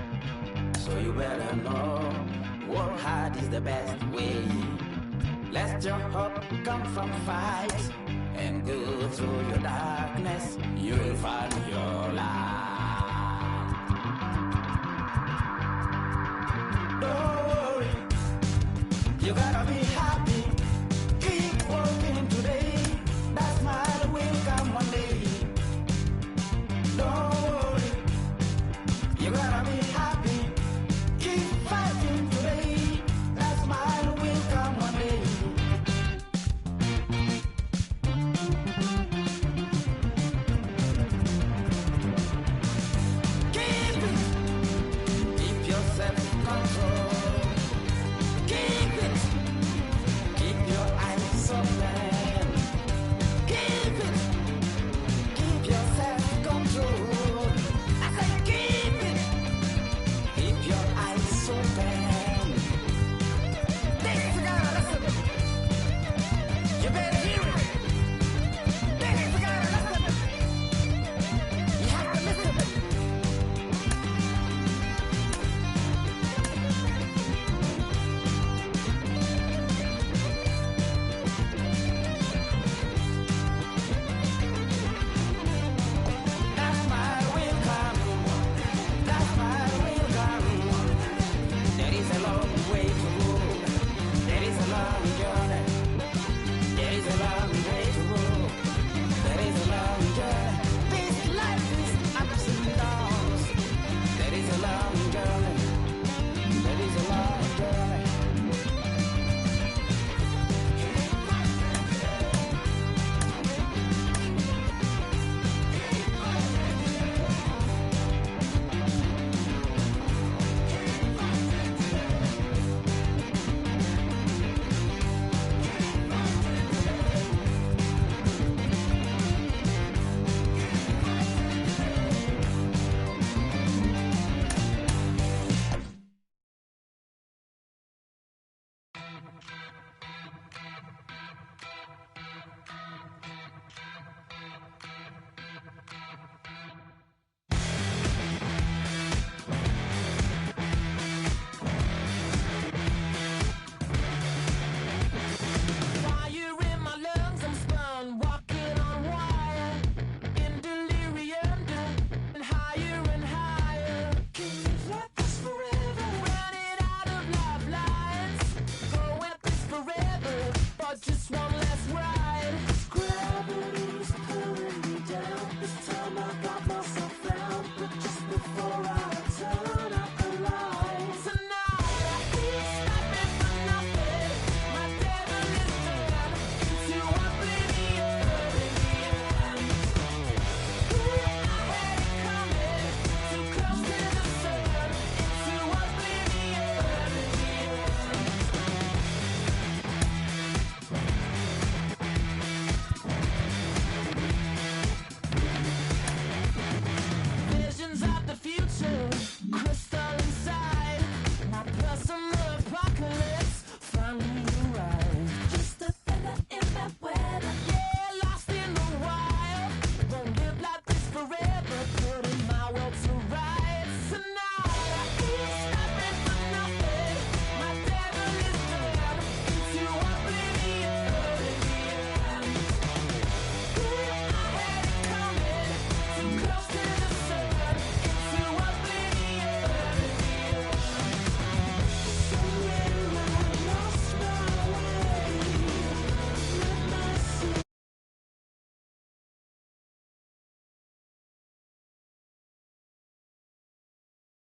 H: So you better know, work hard is the best way. Let your hope come from fight and go through your darkness. You'll find your light. Don't worry, you gotta be